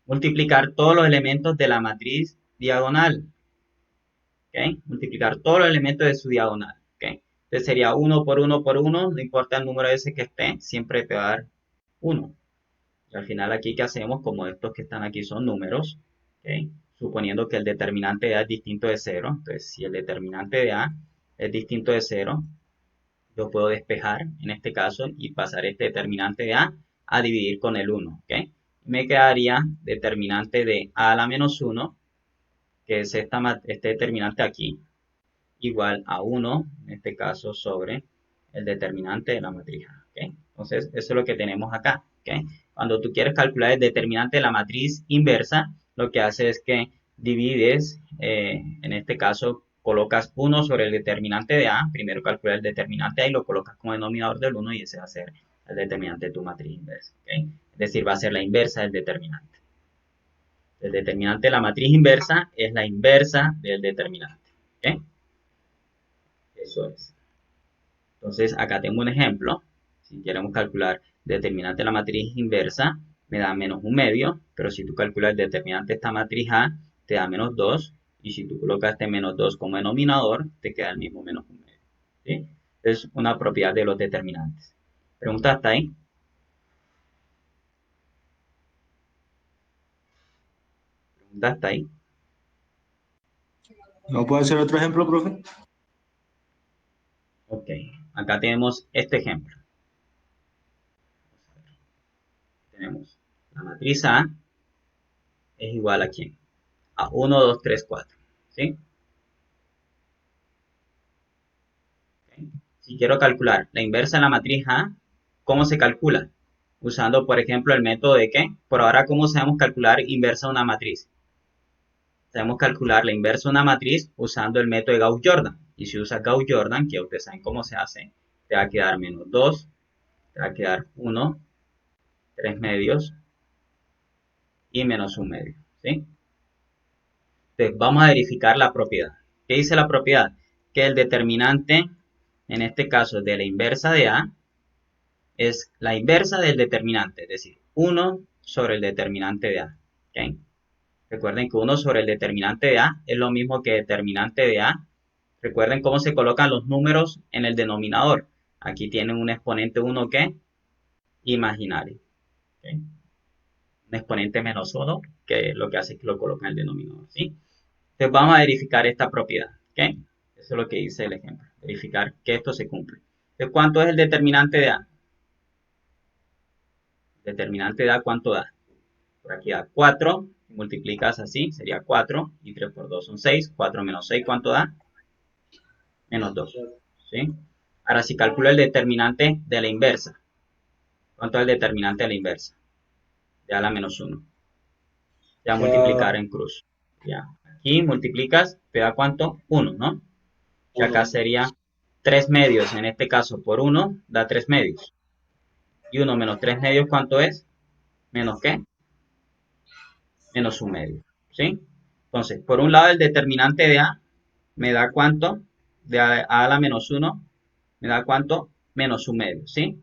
Multiplicar todos los elementos de la matriz diagonal. ¿Ok? Multiplicar todos los elementos de su diagonal. ¿Ok? Entonces sería 1 por 1 por 1, no importa el número ese que esté, siempre te va a dar 1. Y al final aquí, ¿qué hacemos? Como estos que están aquí son números, ¿ok? Suponiendo que el determinante de A es distinto de 0, entonces si el determinante de A es distinto de 0, yo puedo despejar en este caso y pasar este determinante de A dividir con el 1, ¿ok? Me quedaría determinante de A a la menos 1, que es este determinante aquí, igual a 1, en este caso, sobre el determinante de la matriz A. ¿Okay? Entonces, eso es lo que tenemos acá. ¿Okay? Cuando tú quieres calcular el determinante de la matriz inversa, lo que haces es que divides, en este caso, colocas 1 sobre el determinante de A, primero calculas el determinante A y lo colocas como denominador del 1 y ese va a ser el determinante de tu matriz inversa. ¿Okay? Es decir, va a ser la inversa del determinante. El determinante de la matriz inversa es la inversa del determinante. ¿Okay? Eso es. Entonces, acá tengo un ejemplo. Si queremos calcular determinante de la matriz inversa, me da menos un medio, pero si tú calculas el determinante de esta matriz A, te da menos 2, y si tú colocas este menos 2 como denominador, te queda el mismo menos un medio. ¿Sí? Es una propiedad de los determinantes. ¿Pregunta hasta ahí? ¿Pregunta hasta ahí? ¿No puede ser otro ejemplo, profe? Ok, acá tenemos este ejemplo. Tenemos la matriz A es igual a ¿quién? A 1, 2, 3, 4. ¿Sí? Okay. Si quiero calcular la inversa de la matriz A, ¿cómo se calcula? Usando, por ejemplo, el método de ¿qué? Por ahora, ¿cómo sabemos calcular inversa de una matriz? Sabemos calcular la inversa de una matriz usando el método de Gauss-Jordan. Y si usas Gauss-Jordan, que ustedes saben cómo se hace, te va a quedar menos 2, te va a quedar 1, 3 medios y menos un medio. ¿Sí? Entonces, vamos a verificar la propiedad. ¿Qué dice la propiedad? Que el determinante, en este caso de la inversa de A, es la inversa del determinante, es decir, 1 sobre el determinante de A. ¿Okay? Recuerden que 1 sobre el determinante de A es lo mismo que determinante de A. Recuerden cómo se colocan los números en el denominador. Aquí tienen un exponente 1 que imaginario. ¿Okay? Un exponente menos 1 que lo que hace es que lo coloca en el denominador. ¿Sí? Entonces vamos a verificar esta propiedad. ¿Okay? Eso es lo que dice el ejemplo. Verificar que esto se cumple. Entonces, ¿cuánto es el determinante de A? Determinante da cuánto da. Por aquí da 4, multiplicas así, sería 4, y 3 por 2 son 6, 4 menos 6, ¿cuánto da? Menos 2, ¿sí? Ahora, si calculo el determinante de la inversa, ¿cuánto es el determinante de la inversa? Ya la menos 1, ya multiplicar en cruz, ya. Aquí multiplicas, te da ¿cuánto? 1, ¿no? Y acá sería 3 medios, en este caso por 1 da 3 medios. Y 1 menos 3 medios, ¿cuánto es? ¿Menos qué? Menos un medio, ¿sí? Entonces, por un lado el determinante de A me da ¿cuánto? De A a la menos 1, me da ¿cuánto? Menos 1/2, ¿sí?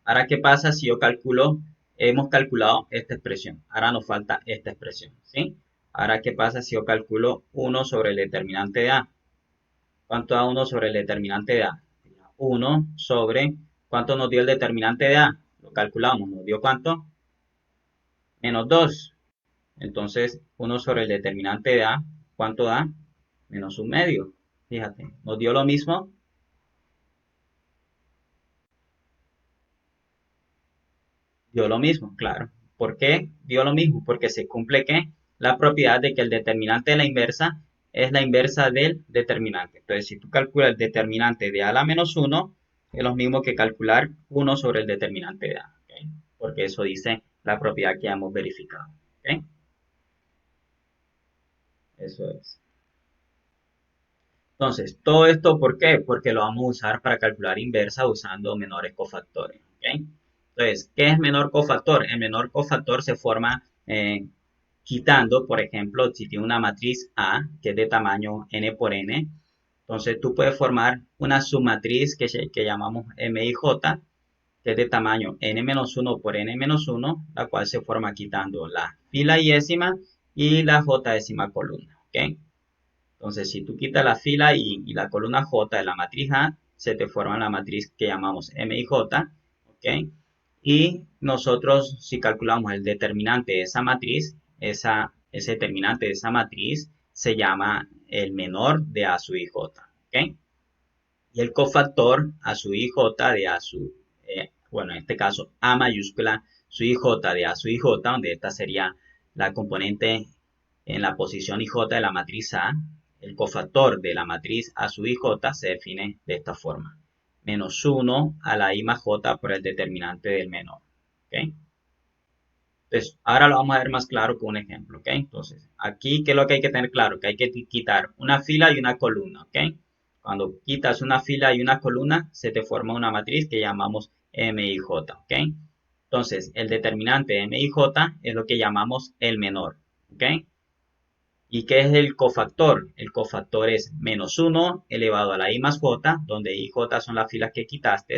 Ahora, ¿qué pasa si yo calculo, hemos calculado esta expresión? Ahora nos falta esta expresión, ¿sí? Ahora, ¿qué pasa si yo calculo 1 sobre el determinante de A? ¿Cuánto da 1 sobre el determinante de A? 1 sobre, ¿cuánto nos dio el determinante de A? Lo calculamos, ¿nos dio cuánto? Menos 2. Entonces, 1 sobre el determinante de A, ¿cuánto da? Menos 1/2. Fíjate, ¿nos dio lo mismo? Dio lo mismo, claro. ¿Por qué dio lo mismo? Porque se cumple que la propiedad de que el determinante de la inversa es la inversa del determinante. Entonces, si tú calculas el determinante de A a la menos 1, es lo mismo que calcular 1 sobre el determinante de A. ¿Ok? Porque eso dice la propiedad que hemos verificado. ¿Ok? Eso es. Entonces, ¿todo esto por qué? Porque lo vamos a usar para calcular inversa usando menores cofactores. ¿Ok? Entonces, ¿qué es menor cofactor? El menor cofactor se forma quitando, por ejemplo, si tiene una matriz A que es de tamaño n por n, entonces tú puedes formar una submatriz que llamamos MIJ, que es de tamaño n-1 por n-1, la cual se forma quitando la fila yésima y la j-ésima columna. ¿Ok? Entonces, si tú quitas la fila y la columna J de la matriz A, se te forma la matriz que llamamos MIJ, ¿ok? Y nosotros, si calculamos el determinante de esa matriz, ese determinante de esa matriz se llama el menor de A sub IJ, ¿ok? Y el cofactor A sub IJ de A sub, bueno, en este caso A mayúscula sub IJ de A sub IJ, donde esta sería la componente en la posición IJ de la matriz A, el cofactor de la matriz A sub IJ se define de esta forma. Menos 1 a la I más J por el determinante del menor. ¿Ok? Entonces, ahora lo vamos a ver más claro con un ejemplo. ¿Ok? Entonces, aquí, ¿qué es lo que hay que tener claro? Que hay que quitar una fila y una columna. ¿Ok? Cuando quitas una fila y una columna, se te forma una matriz que llamamos MIJ. ¿Ok? Entonces, el determinante de MIJ es lo que llamamos el menor. ¿Ok? ¿Y qué es el cofactor? El cofactor es menos 1 elevado a la I más J, donde I y J son las filas que quitaste,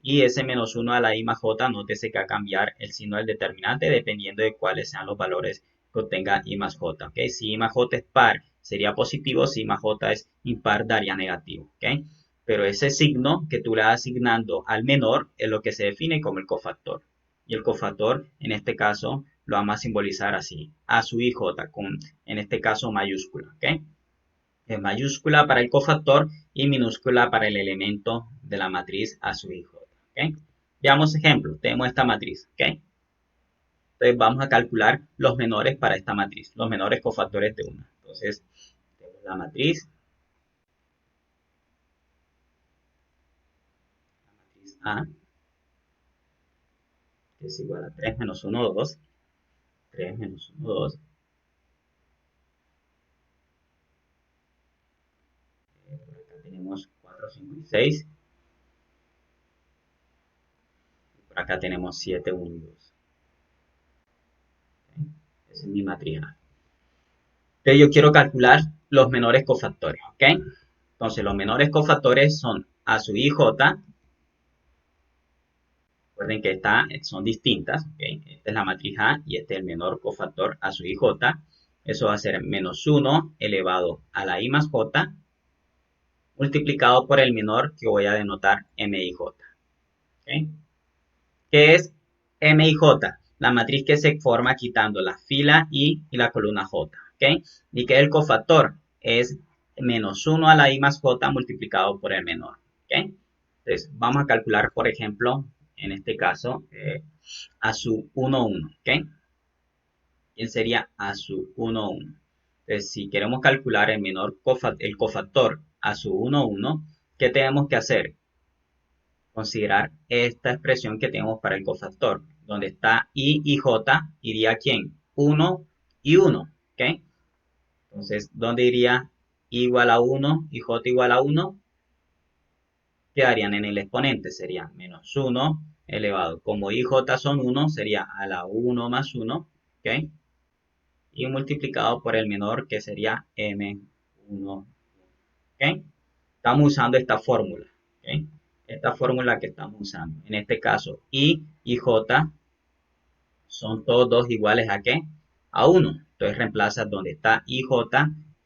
y ese menos 1 a la I más J, nótese que va a cambiar el signo del determinante dependiendo de cuáles sean los valores que obtenga I más J. ¿Okay? Si I más J es par, sería positivo, si I más J es impar, daría negativo. ¿Okay? Pero ese signo que tú le vas asignando al menor es lo que se define como el cofactor. Y el cofactor, en este caso, lo vamos a simbolizar así, A sub IJ, con, en este caso, mayúscula, ¿ok? Es mayúscula para el cofactor y minúscula para el elemento de la matriz A sub IJ, ¿ok? Veamos ejemplo, tenemos esta matriz, ¿ok? Entonces vamos a calcular los menores para esta matriz, los menores cofactores de una. Entonces, tenemos la matriz A, que es igual a 3 menos 1, 2, 3 menos 1, 2. Por acá tenemos 4, 5 y 6. Por acá tenemos 7, 1 y 2. ¿Okay? Esa es mi matriz A. Entonces yo quiero calcular los menores cofactores, ¿ok? Entonces los menores cofactores son A sub IJ, recuerden que son distintas, ¿ok? Esta es la matriz A y este es el menor cofactor A sub IJ. Eso va a ser menos 1 elevado a la I más J multiplicado por el menor que voy a denotar MIJ. ¿Okay? ¿Qué es MIJ? La matriz que se forma quitando la fila I y la columna J. ¿Okay? ¿Y qué es el cofactor? Es menos 1 a la I más J multiplicado por el menor. ¿Okay? Entonces, vamos a calcular, por ejemplo, en este caso, A sub 1, 1. ¿Okay? ¿Quién sería A sub 1, 1? Entonces, si queremos calcular el cofactor A sub 1, 1, ¿qué tenemos que hacer? Considerar esta expresión que tenemos para el cofactor, donde está I y J, iría ¿quién? 1 y 1, ¿ok? Entonces, ¿dónde iría I igual a 1 y J igual a 1? Quedarían en el exponente, sería menos 1 elevado. Como I y J son 1, sería a la 1 más 1, ¿ok? Y multiplicado por el menor, que sería M1, ¿ok? estamos usando esta fórmula. ¿Ok? Esta fórmula que estamos usando. En este caso, I y J son todos dos iguales ¿a qué? A 1. Entonces reemplazas donde está IJ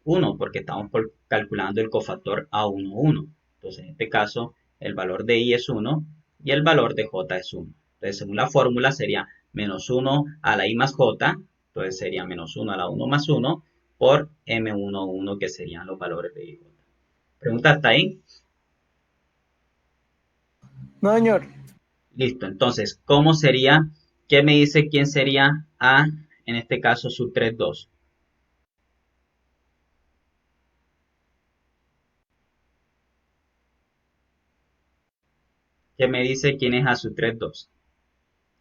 1 porque estamos calculando el cofactor A1, 1. Entonces en este caso el valor de I es 1 y el valor de J es 1. Entonces según la fórmula sería menos 1 a la I más J, entonces sería menos 1 a la 1 más 1 por M1, 1 que serían los valores de IJ. ¿Pregunta hasta ahí? No, señor. Listo, entonces, ¿cómo sería? ¿Qué me dice quién sería A, en este caso, sub 3, 2? ¿Qué me dice quién es A sub 3, 2?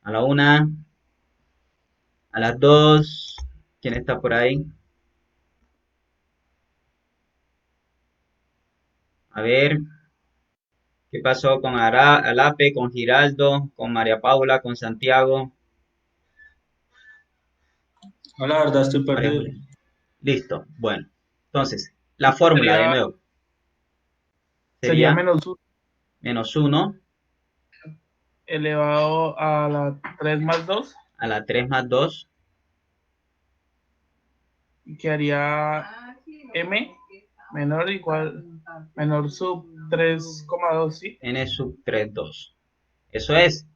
A la una, a las dos, ¿quién está por ahí? A ver, ¿qué pasó con Alape, con Giraldo, con María Paula, con Santiago? No, la verdad estoy María perdido. Julia. Listo, bueno. Entonces, la fórmula de Sería, nuevo sería sería menos 1 menos 1 elevado a la 3 más 2 a la 3 más 2 y quedaría m menor o igual menor sub 3,2, ¿sí? n sub 3, 2. Eso es.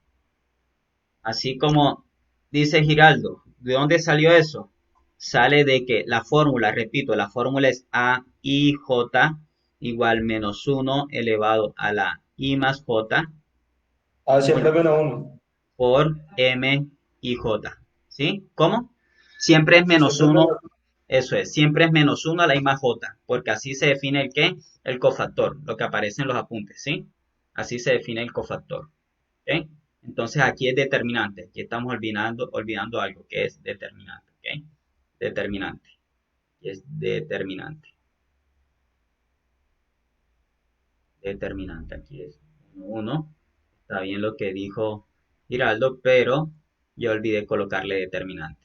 Así como dice Giraldo, ¿de dónde salió eso? Sale de que la fórmula, repito, la fórmula es AIJ igual menos 1 elevado a la I más J Ah, por, siempre menos uno. por M y J. ¿Sí? ¿Cómo? Siempre es menos Siempre 1, menos eso es, siempre es menos 1 a la I más J, porque así se define el qué, el cofactor, lo que aparece en los apuntes, ¿sí? Así se define el cofactor. ¿Ok? Entonces aquí es determinante. Aquí estamos olvidando algo que es determinante. ¿Ok? Determinante. Y es determinante. Determinante. Aquí es 1. Está bien lo que dijo Giraldo, pero yo olvidé colocarle determinante.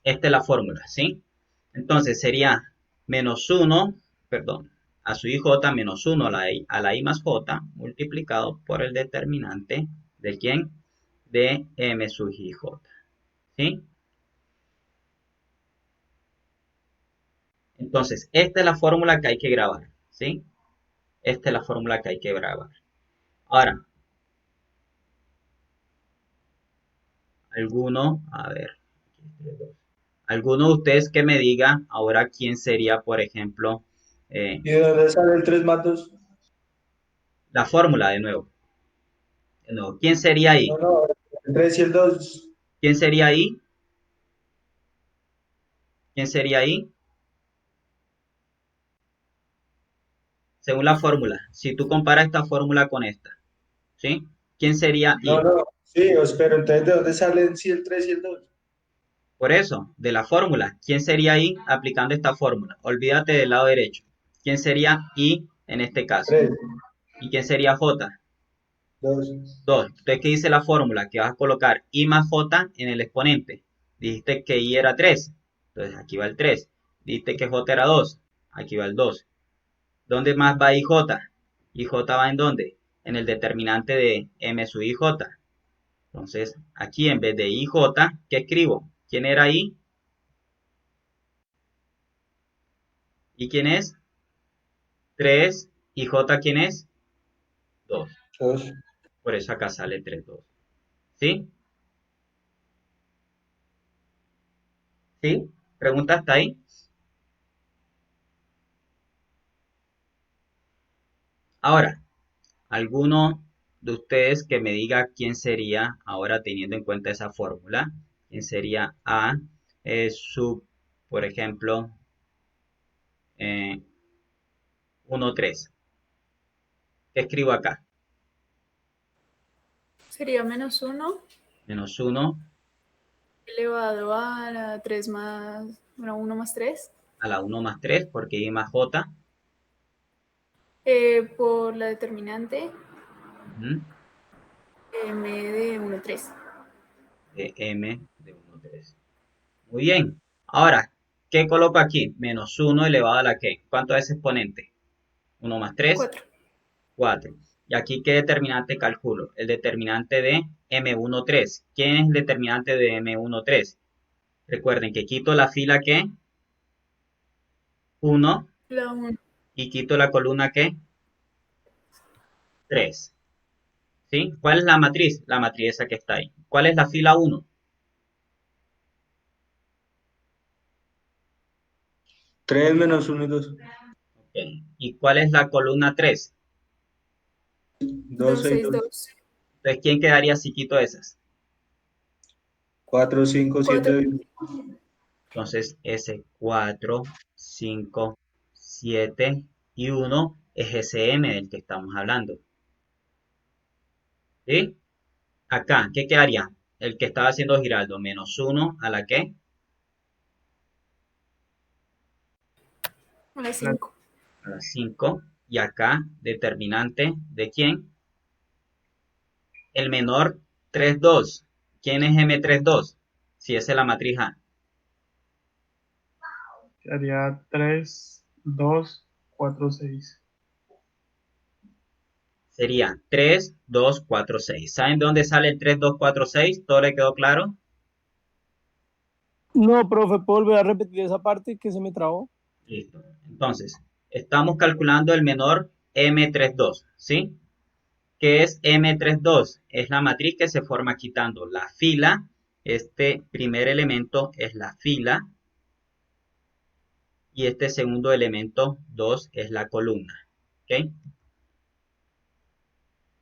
Esta es la fórmula, ¿sí? Entonces sería menos 1, perdón, a su IJ menos 1 a la I más J multiplicado por el determinante de quién? De M sub IJ. ¿Sí? Entonces, esta es la fórmula que hay que grabar, ¿sí? Esta es la fórmula que hay que grabar. Ahora, a ver, alguno de ustedes que me diga ahora quién sería, por ejemplo, eh, ¿Y de dónde sale el 3 más 2? la fórmula de nuevo. De nuevo. ¿Quién sería No, ahí? no, el 3 y el 2. ¿Quién sería ahí? ¿Quién sería ahí? Según la fórmula. Si tú comparas esta fórmula con esta, ¿sí? ¿Quién sería No, I? no, sí, pero entonces ¿de dónde salen sí el 3 y el 2? Por eso, de la fórmula. ¿Quién sería I aplicando esta fórmula? Olvídate del lado derecho. ¿Quién sería I en este caso? 3, ¿Y quién sería J? 2. 2. Entonces, ¿qué dice la fórmula? Que vas a colocar I más J en el exponente. Dijiste que I era 3. Entonces, aquí va el 3. Dijiste que J era 2. Aquí va el 2. ¿Dónde más va IJ? IJ va en dónde? En el determinante de M sub IJ. Entonces, aquí en vez de IJ, ¿qué escribo? ¿Quién era I? ¿Y quién es? 3. ¿Y J quién es? 2. 2. Por eso acá sale 3, 2. ¿Sí? ¿Sí? ¿Pregunta hasta ahí? Ahora, ¿alguno de ustedes que me diga quién sería, ahora teniendo en cuenta esa fórmula, quién sería A sub, por ejemplo, eh, 1, 3? ¿Qué escribo acá? Sería menos 1 Menos 1 elevado a la 3 más, bueno, 1 más 3 a la 1 más 3, porque I más J. por la determinante Ujú, m de 1, 3. de M de 1, 3. Muy bien. Ahora, ¿qué coloco aquí? Menos 1 elevado a la ¿qué? ¿Cuánto es exponente? 1 más 3, 4. 4. Y aquí, ¿qué determinante calculo? El determinante de M13. ¿Quién es el determinante de M13? Recuerden que quito la fila ¿qué? 1 La 1. y quito la columna ¿qué? 3. ¿Sí? ¿Cuál es la matriz? La matriz esa que está ahí. ¿Cuál es la fila 1? 3 menos 1 y 2. Ok. ¿Y cuál es la columna 3? 2, 2, 6, 6, 2. 2. Entonces, ¿quién quedaría si quito esas? 4, 5, 4. 7. Entonces, ese 4, 5, 7 y 1 es ese M del que estamos hablando. ¿Sí? Acá, ¿qué quedaría? El que estaba haciendo Giraldo, menos 1 a la ¿qué? A la 5. A la 5. Y acá, determinante de quién? El menor 3, 2. ¿Quién es M32? Si esa es la matriz A. Quedaría 3, 2, 4, 6. Sería 3, 2, 4, 6. ¿Saben de dónde sale el 3, 2, 4, 6? ¿Todo le quedó claro? No, profe, ¿puedo volver a repetir esa parte que se me trabó? Listo. Entonces, estamos calculando el menor M32, ¿sí? ¿Qué es M32? Es la matriz que se forma quitando la fila. Este primer elemento es la fila y este segundo elemento 2 es la columna. ¿Ok?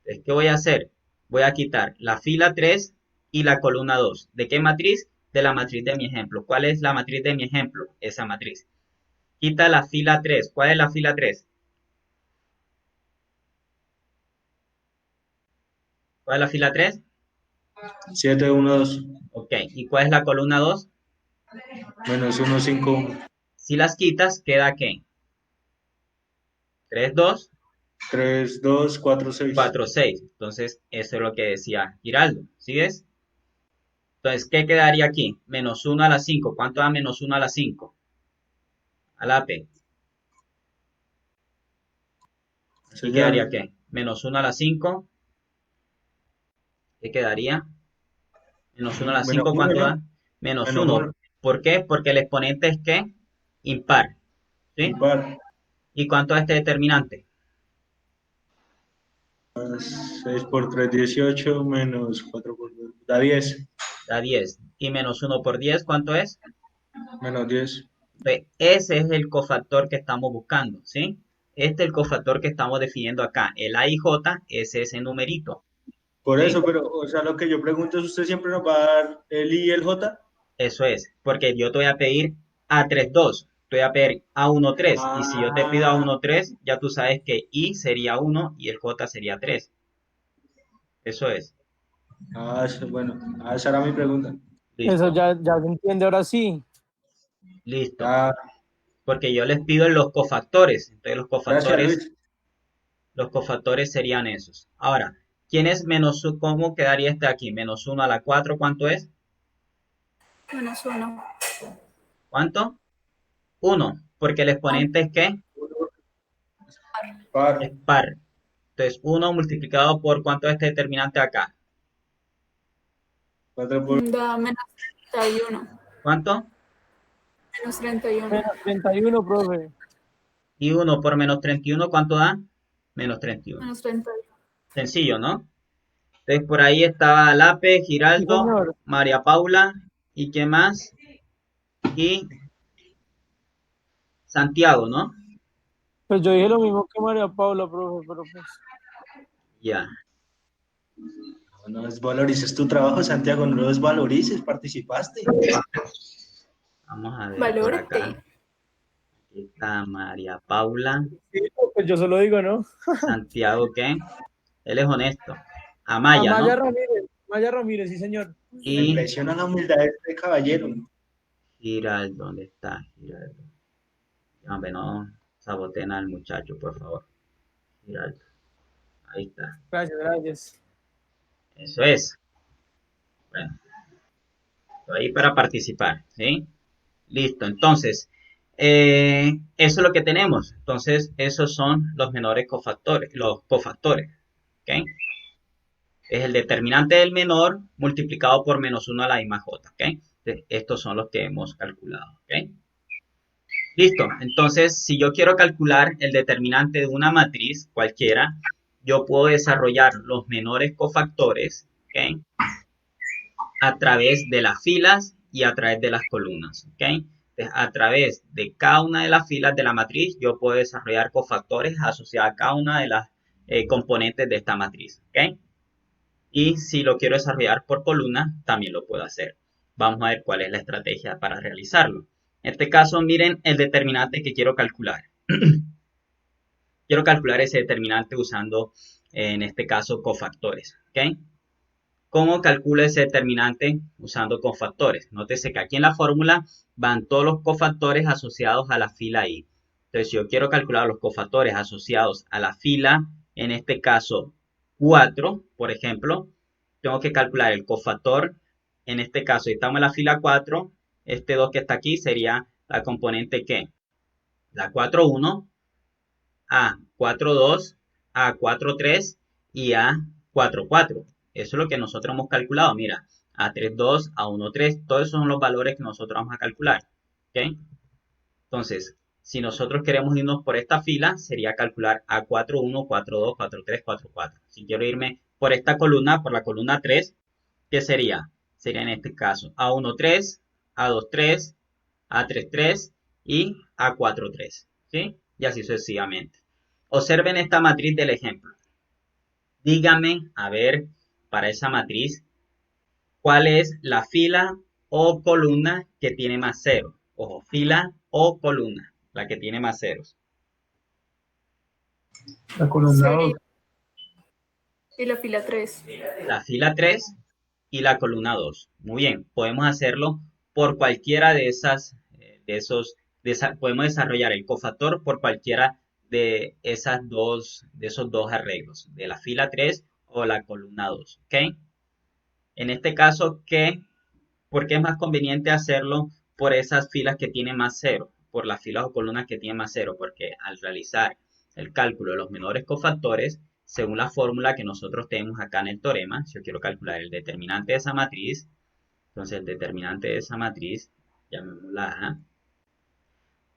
Entonces, ¿qué voy a hacer? Voy a quitar la fila 3 y la columna 2. ¿De qué matriz? De la matriz de mi ejemplo. ¿Cuál es la matriz de mi ejemplo? Esa matriz. Quita la fila 3. ¿Cuál es la fila 3? ¿Cuál es la fila 3? 7, 1, 2. Ok. ¿Y cuál es la columna 2? Menos 1, 5, 1. Si las quitas, ¿queda qué? 3, 2, 3, 2, 4, 6. 4, 6. Entonces, eso es lo que decía Giraldo. ¿Sigues? Entonces, ¿qué quedaría aquí? Menos 1 a la 5. ¿Cuánto da menos 1 a la 5? A la P. Eso ¿Y ya. quedaría qué? Menos 1 a la 5. ¿Qué quedaría? Menos 1 a la Menos 5, 1, ¿cuánto ¿no? da? Menos Menos 1. 1. ¿Por qué? Porque el exponente es ¿qué? Impar. ¿Sí? Impar. ¿Y cuánto es este determinante? 6 por 3, 18. Menos 4 por 2. Da 10. Da 10. Y menos 1 por 10, ¿cuánto es? Menos 10. Entonces, ese es el cofactor que estamos buscando, ¿sí? Este es el cofactor que estamos definiendo acá. El A y J es ese numerito, Por ¿sí? eso, pero, o sea, lo que yo pregunto es: ¿usted siempre nos va a dar el I y el J? Eso es, porque yo te voy a pedir A32, te voy a pedir A13, y si yo te pido Ah, A13, ya tú sabes que I sería 1 y el J sería 3. Eso es. bueno. Esa era mi pregunta. Eso Listo, ya se entiende ahora sí. listo. Ah, Porque yo les pido los cofactores. Entonces gracias, Luis. los cofactores serían esos. Ahora, ¿quién es menos, cómo quedaría este aquí? Menos 1 a la 4, ¿cuánto es? Menos 1. ¿Cuánto? 1, porque el exponente es ¿qué? Par. Es par. Entonces, 1 multiplicado por ¿cuánto es este determinante acá? 4 por. Da menos 31. ¿Cuánto? Menos 31. Menos 31, profe. Y 1 por menos 31, ¿cuánto da? Menos 31. Menos 31. Sencillo, ¿no? Entonces, por ahí estaba Lape, Sí, Giraldo, señor. María Paula, ¿y qué más? Y Santiago, ¿no? Pues yo dije lo mismo que María Paula, profe, pero pues. Ya, No desvalorices tu trabajo, Santiago. No lo desvalorices. Participaste. vamos a ver por acá. Valórate. Aquí está María Paula. Sí, pues yo solo digo, ¿no? Santiago, ¿qué? Él es honesto. Ah, Amaya, Maya ¿no? Ramírez. Maya Ramírez, sí, señor. Me Y impresiona la humildad de este caballero. Giraldo, ¿dónde está Giraldo? Hombre, no saboten al muchacho, por favor. Giraldo, ahí está. Gracias, gracias. Eso es. Bueno, estoy ahí para participar, ¿sí? Listo, entonces, eso es lo que tenemos. Entonces, esos son los menores cofactores, los cofactores. ¿Ok? Es el determinante del menor multiplicado por menos 1 a la I más J. ¿Ok? Entonces, estos son los que hemos calculado. ¿Ok? Listo, entonces, si yo quiero calcular el determinante de una matriz cualquiera, yo puedo desarrollar los menores cofactores, ¿ok? A través de las filas y a través de las columnas, ¿ok? Entonces, a través de cada una de las filas de la matriz, yo puedo desarrollar cofactores asociados a cada una de las componentes de esta matriz, ¿ok? Y si lo quiero desarrollar por columna, también lo puedo hacer. Vamos a ver cuál es la estrategia para realizarlo. En este caso, miren el determinante que quiero calcular. Quiero calcular ese determinante usando, en este caso, cofactores, ¿ok? ¿Cómo calculo ese determinante usando cofactores? Nótese que aquí en la fórmula van todos los cofactores asociados a la fila I. Entonces, si yo quiero calcular los cofactores asociados a la fila, en este caso 4, por ejemplo, tengo que calcular el cofactor, en este caso, si estamos en la fila 4, este 2 que está aquí sería la componente ¿qué? La 4,1, A42, A43 y A44. Eso es lo que nosotros hemos calculado. Mira, A32, A13, todos esos son los valores que nosotros vamos a calcular. ¿Ok? Entonces, si nosotros queremos irnos por esta fila, sería calcular A41, 42, 43, 44. Si quiero irme por esta columna, por la columna 3, ¿qué sería? Sería en este caso A13, A23, A33 y A43. ¿Sí? Y así sucesivamente. Observen esta matriz del ejemplo. Dígame, a ver, para esa matriz, ¿cuál es la fila o columna que tiene más ceros? Ojo, fila o columna, la que tiene más ceros. La columna 2. Sería- Y la fila 3. La fila 3 y la columna 2. Muy bien, podemos hacerlo por cualquiera de esas, podemos desarrollar el cofactor por cualquiera de esos dos arreglos, de la fila 3 o la columna 2, ¿ok? En este caso, ¿por qué es más conveniente hacerlo por esas filas que tienen más cero? Por las filas o columnas que tienen más cero, porque al realizar el cálculo de los menores cofactores, según la fórmula que nosotros tenemos acá en el teorema, si yo quiero calcular el determinante de esa matriz, entonces el determinante de esa matriz, llamémosla A.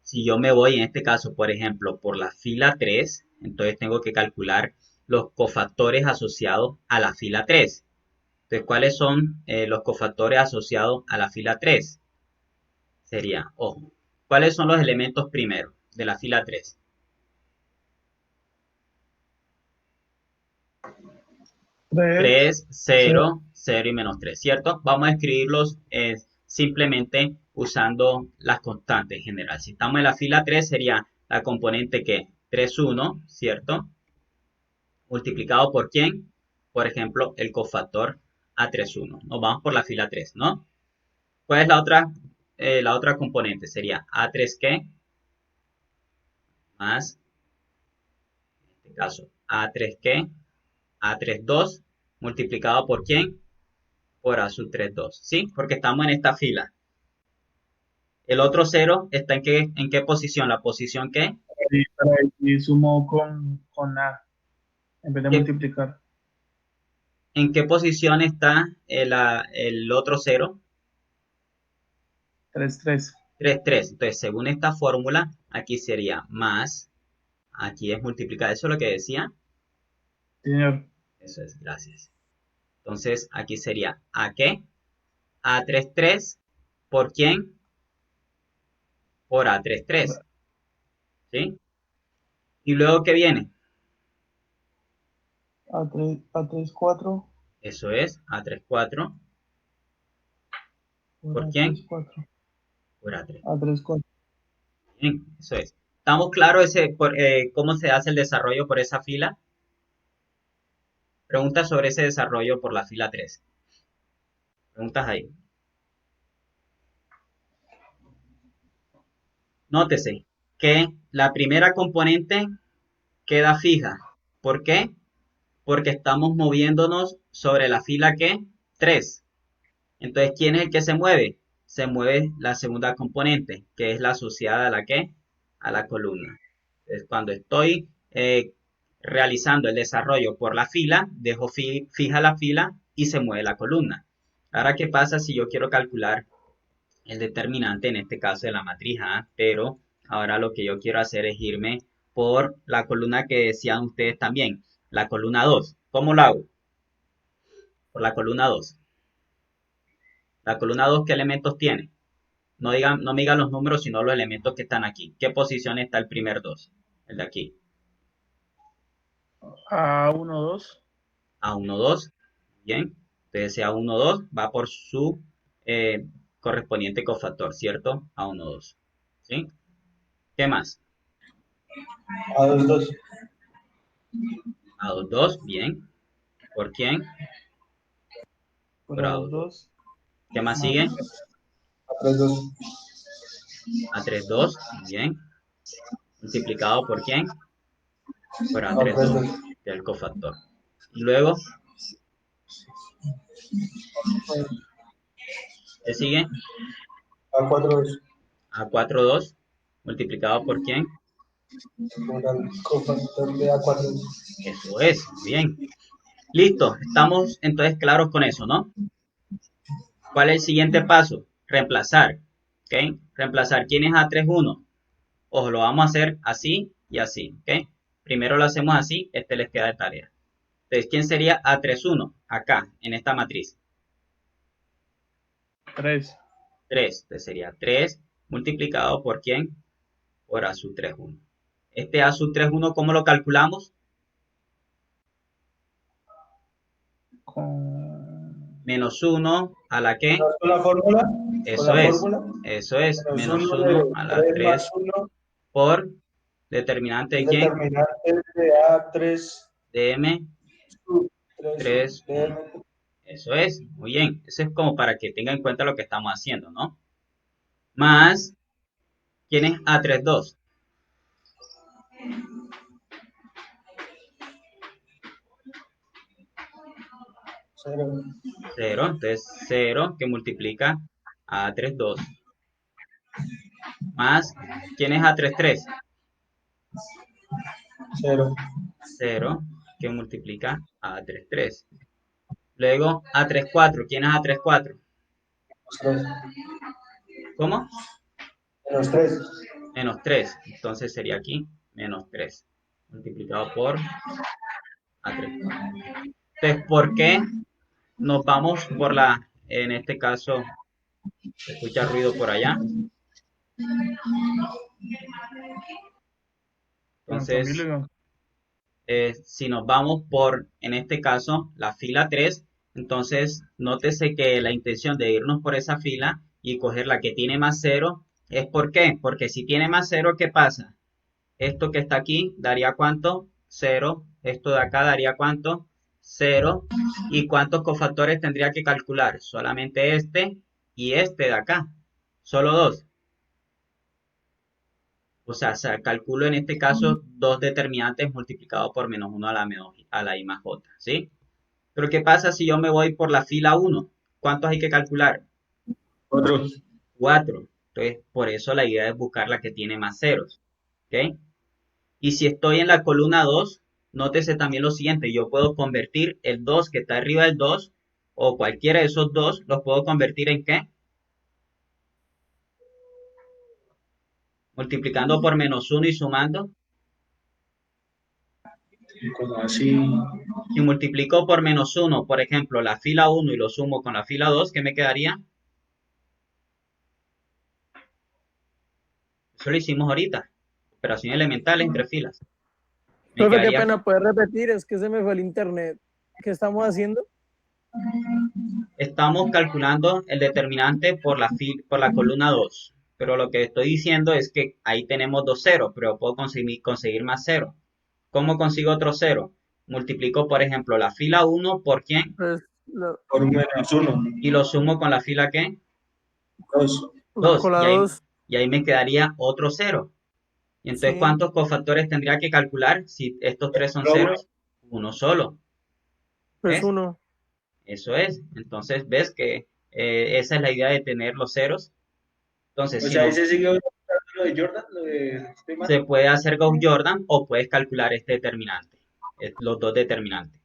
Si yo me voy en este caso, por ejemplo, por la fila 3, entonces tengo que calcular los cofactores asociados a la fila 3. Entonces, ¿cuáles son los cofactores asociados a la fila 3? Sería, ojo, ¿cuáles son los elementos primeros de la fila 3? 3, 3, 0. 0, 0 y menos 3, ¿cierto? Vamos a escribirlos simplemente usando las constantes en general. Si estamos en la fila 3 sería la componente que 3, 1, ¿cierto? Multiplicado por ¿quién? Por ejemplo, el cofactor A31. Nos vamos por la fila 3, ¿no? ¿Cuál es la otra? La otra componente sería A3 ¿qué? Más, en este caso, A3 ¿qué? A32 multiplicado por ¿quién? Por A sub 32, ¿sí? Porque estamos en esta fila. El otro 0 está en qué posición? ¿La posición qué? Y sumo con A en vez de ¿Qué- multiplicar. ¿En qué posición está el otro 0? 3, 3. 3, 3. Entonces, según esta fórmula, aquí sería más, aquí es multiplicar, eso es lo que decía. Señor. Eso es, gracias. Entonces, aquí sería ¿A qué? A33 ¿por quién? Por A33, ¿sí? Y luego, ¿qué viene? A3, 4. Eso es A34 Por ¿por quién? A3, 4. Por A3. A3, 4. Bien, eso es. ¿Estamos claros cómo se hace el desarrollo por esa fila? Preguntas sobre ese desarrollo por la fila 3. Preguntas ahí. Nótese que la primera componente queda fija. ¿Por qué? Porque estamos moviéndonos sobre la fila ¿qué? 3. Entonces, ¿quién es el que se mueve? se mueve la segunda componente, que es la asociada a la que, a la columna. Entonces, cuando estoy realizando el desarrollo por la fila, dejo fija la fila y se mueve la columna. Ahora, ¿qué pasa si yo quiero calcular el determinante, en este caso de la matriz A? Pero ahora lo que yo quiero hacer es irme por la columna que decían ustedes también, la columna 2. ¿Cómo lo hago? Por la columna 2. La columna 2, ¿qué elementos tiene? No me digan los números, sino los elementos que están aquí. ¿Qué posición está el primer 2? El de aquí. A1, 2. A1, 2. Bien. Entonces ese A1, 2 va por su correspondiente cofactor, ¿cierto? A1, 2. ¿Sí? ¿Qué más? A2, 2. A2, 2. Bien. ¿Por quién? Por Por A2, A2, 2. 2. ¿Qué más sigue? A3, 2. A3, 2. Bien. ¿Multiplicado por quién? Por A3, A3, 2. 2. Que es el cofactor. Y luego, ¿qué sigue? A4, 2. A4, 2. ¿Multiplicado por quién? Por el cofactor de A4, 2. Eso es. Bien. Listo. Estamos entonces claros con eso, ¿no? ¿Cuál es el siguiente paso? Reemplazar. ¿Ok? Reemplazar. ¿Quién es A3, 1? Ojo, lo vamos a hacer así y así. ¿Ok? Primero lo hacemos así. Este les queda de tarea. Entonces, ¿quién sería A3, 1? Acá, en esta matriz. 3. 3. Entonces sería 3 multiplicado por ¿quién? Por A sub 3, 1. Este A sub 3, 1, ¿cómo lo calculamos? Con Menos 1 a la que. ¿Con la fórmula? Eso ¿Con la es. fórmula? Eso es. Menos Menos 1 de 1 a la 3 3 más 1 por determinante de es quién? determinante de A3, De M 3, 3, 1. DM. Eso es. Muy bien. Eso es como para que tengan en cuenta lo que estamos haciendo, ¿no? Más, ¿quién es A3, 2? 0. 0. Entonces 0 que multiplica a A3, 2. Más, ¿quién es A3, 3? 0. 0 que multiplica a A3, 3. Luego A3, 4. ¿Quién es A3, 4? 3. ¿Cómo? Menos 3. Menos 3. Entonces sería aquí menos 3 multiplicado por A3, 4. Entonces, ¿por qué nos vamos por la, en este caso, se escucha ruido por allá? Entonces, si nos vamos por, en este caso, la fila 3, entonces nótese que la intención de irnos por esa fila y coger la que tiene más 0 es ¿por qué? Porque si tiene más 0, ¿qué pasa? Esto que está aquí daría ¿cuánto? 0. Esto de acá daría ¿cuánto? 0. ¿Y cuántos cofactores tendría que calcular? Solamente este y este de acá. Solo dos. O sea, calculo en este caso dos determinantes multiplicados por menos 1 a la I más J, ¿sí? Pero ¿qué pasa si yo me voy por la fila 1? ¿Cuántos hay que calcular? 4. 4. Entonces, por eso la idea es buscar la que tiene más ceros, ¿ok? Y si estoy en la columna 2, nótese también lo siguiente, yo puedo convertir el 2 que está arriba del 2, o cualquiera de esos dos, los puedo convertir en ¿qué? Multiplicando por menos 1 y sumando. Como así. Si multiplico por menos 1, por ejemplo, la fila 1 y lo sumo con la fila 2, ¿qué me quedaría? Eso lo hicimos ahorita. Operación elemental entre filas. Me Profe, qué quedaría, pena, ¿puedes repetir? Es que se me fue el internet. ¿Qué estamos haciendo? estamos calculando el determinante por la columna 2. Pero lo que estoy diciendo es que ahí tenemos dos ceros, pero puedo conseguir más ceros. ¿Cómo consigo otro cero? Multiplico, por ejemplo, la fila 1 por ¿quién? Pues, Por menos 1. Y lo sumo con la fila ¿qué? 2. 2. con la Y 2, ahí me quedaría otro cero. Y entonces, sí, ¿cuántos cofactores tendría que calcular si estos tres son ceros? Uno solo. pues ¿Ves? 1. Eso es. Entonces, ves que Esa es la idea de tener los ceros. Entonces, O si sea, ahí no, se sigue usando lo de Jordan, lo de este man. se puede hacer Gauss-Jordan o puedes calcular este determinante, los dos determinantes.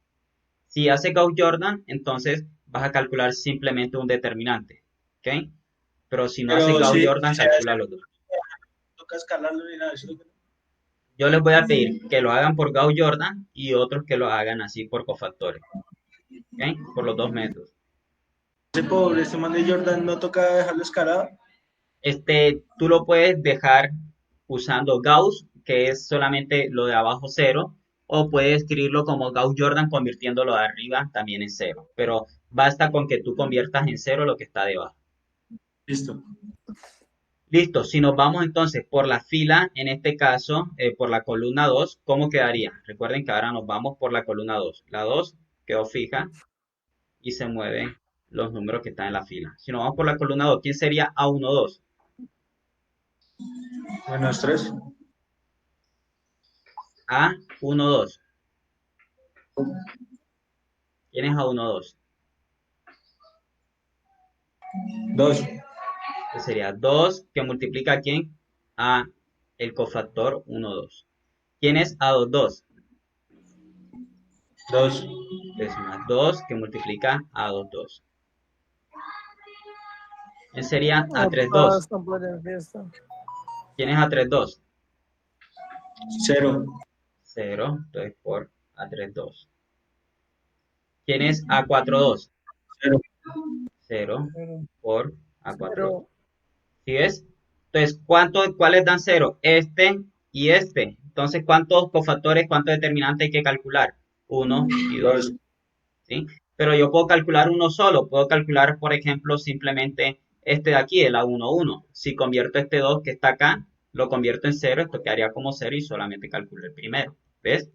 Si hace Gauss-Jordan, entonces vas a calcular simplemente un determinante, ¿ok? Pero si no hace Pero sí, Gauss-Jordan, si se hace, calcula los dos. no toca escalarlo ni nada de eso. Yo les voy a pedir que lo hagan por Gauss-Jordan y otros que lo hagan así por cofactores, ¿ok? Por los dos métodos. Ese pobre, este man de Jordan no toca dejarlo escalado. Tú lo puedes dejar usando Gauss, que es solamente lo de abajo cero, o puedes escribirlo como Gauss-Jordan convirtiéndolo de arriba también en cero. Pero basta con que tú conviertas en cero lo que está debajo. Listo. Listo, si nos vamos entonces por la fila, en este caso, por la columna 2, ¿cómo quedaría? Recuerden que ahora nos vamos por la columna 2. La 2 quedó fija y se mueven los números que están en la fila. Si nos vamos por la columna 2, ¿quién sería A12? -3. A12. ¿Quién es A12? 2. Que sería 2 que multiplica a quién? A el cofactor 1, 2. ¿Quién es A22? 2. Es más 2 que multiplica a 2, 2. ¿Quién sería Otra A32? están por en fiesta. ¿Quién es A32? 0. 0, entonces por A32. ¿Quién es A42? 0. 0 Pero, por A42. pero ¿Sí ves? Entonces, ¿cuáles dan 0? Este y este. Entonces, ¿cuántos cofactores, cuántos determinantes hay que calcular? 1 y 2. 2. ¿Sí? Pero yo puedo calcular uno solo. Puedo calcular, por ejemplo, simplemente este de aquí, el A1, 1. Si convierto este 2 que está acá, lo convierto en 0, esto quedaría como 0 y solamente calculo el primero. ¿Ves?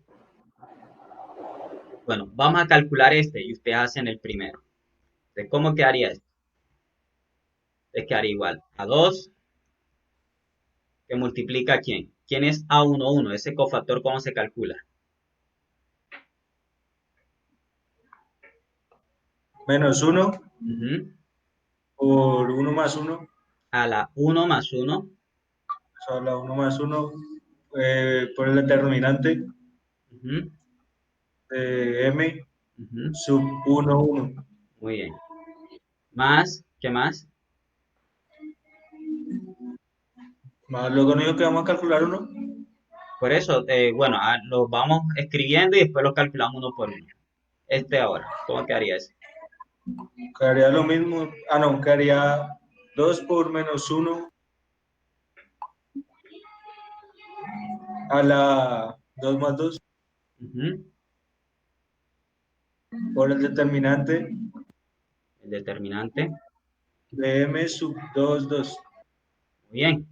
Bueno, vamos a calcular este y ustedes hacen el primero. Entonces, ¿cómo quedaría esto? Entonces quedaría igual a 2 que multiplica a quién. ¿Quién es A1, 1? Ese cofactor, ¿cómo se calcula? -1 Ujú. por 1 más 1. A la 1 más 1. Eso habla 1 más 1 por el determinante Ujú, de M ujú. sub 1, 1. Muy bien. Más, ¿qué más? Más luego no digo que vamos a calcular 1. Por eso, bueno, los vamos escribiendo y después los calculamos uno por uno. Este ahora, ¿cómo quedaría ese? Quedaría lo mismo. Ah, no, quedaría 2 por -1 a la 2 más 2 Ujú. por el determinante El determinante. de M sub 2, 2. Muy bien.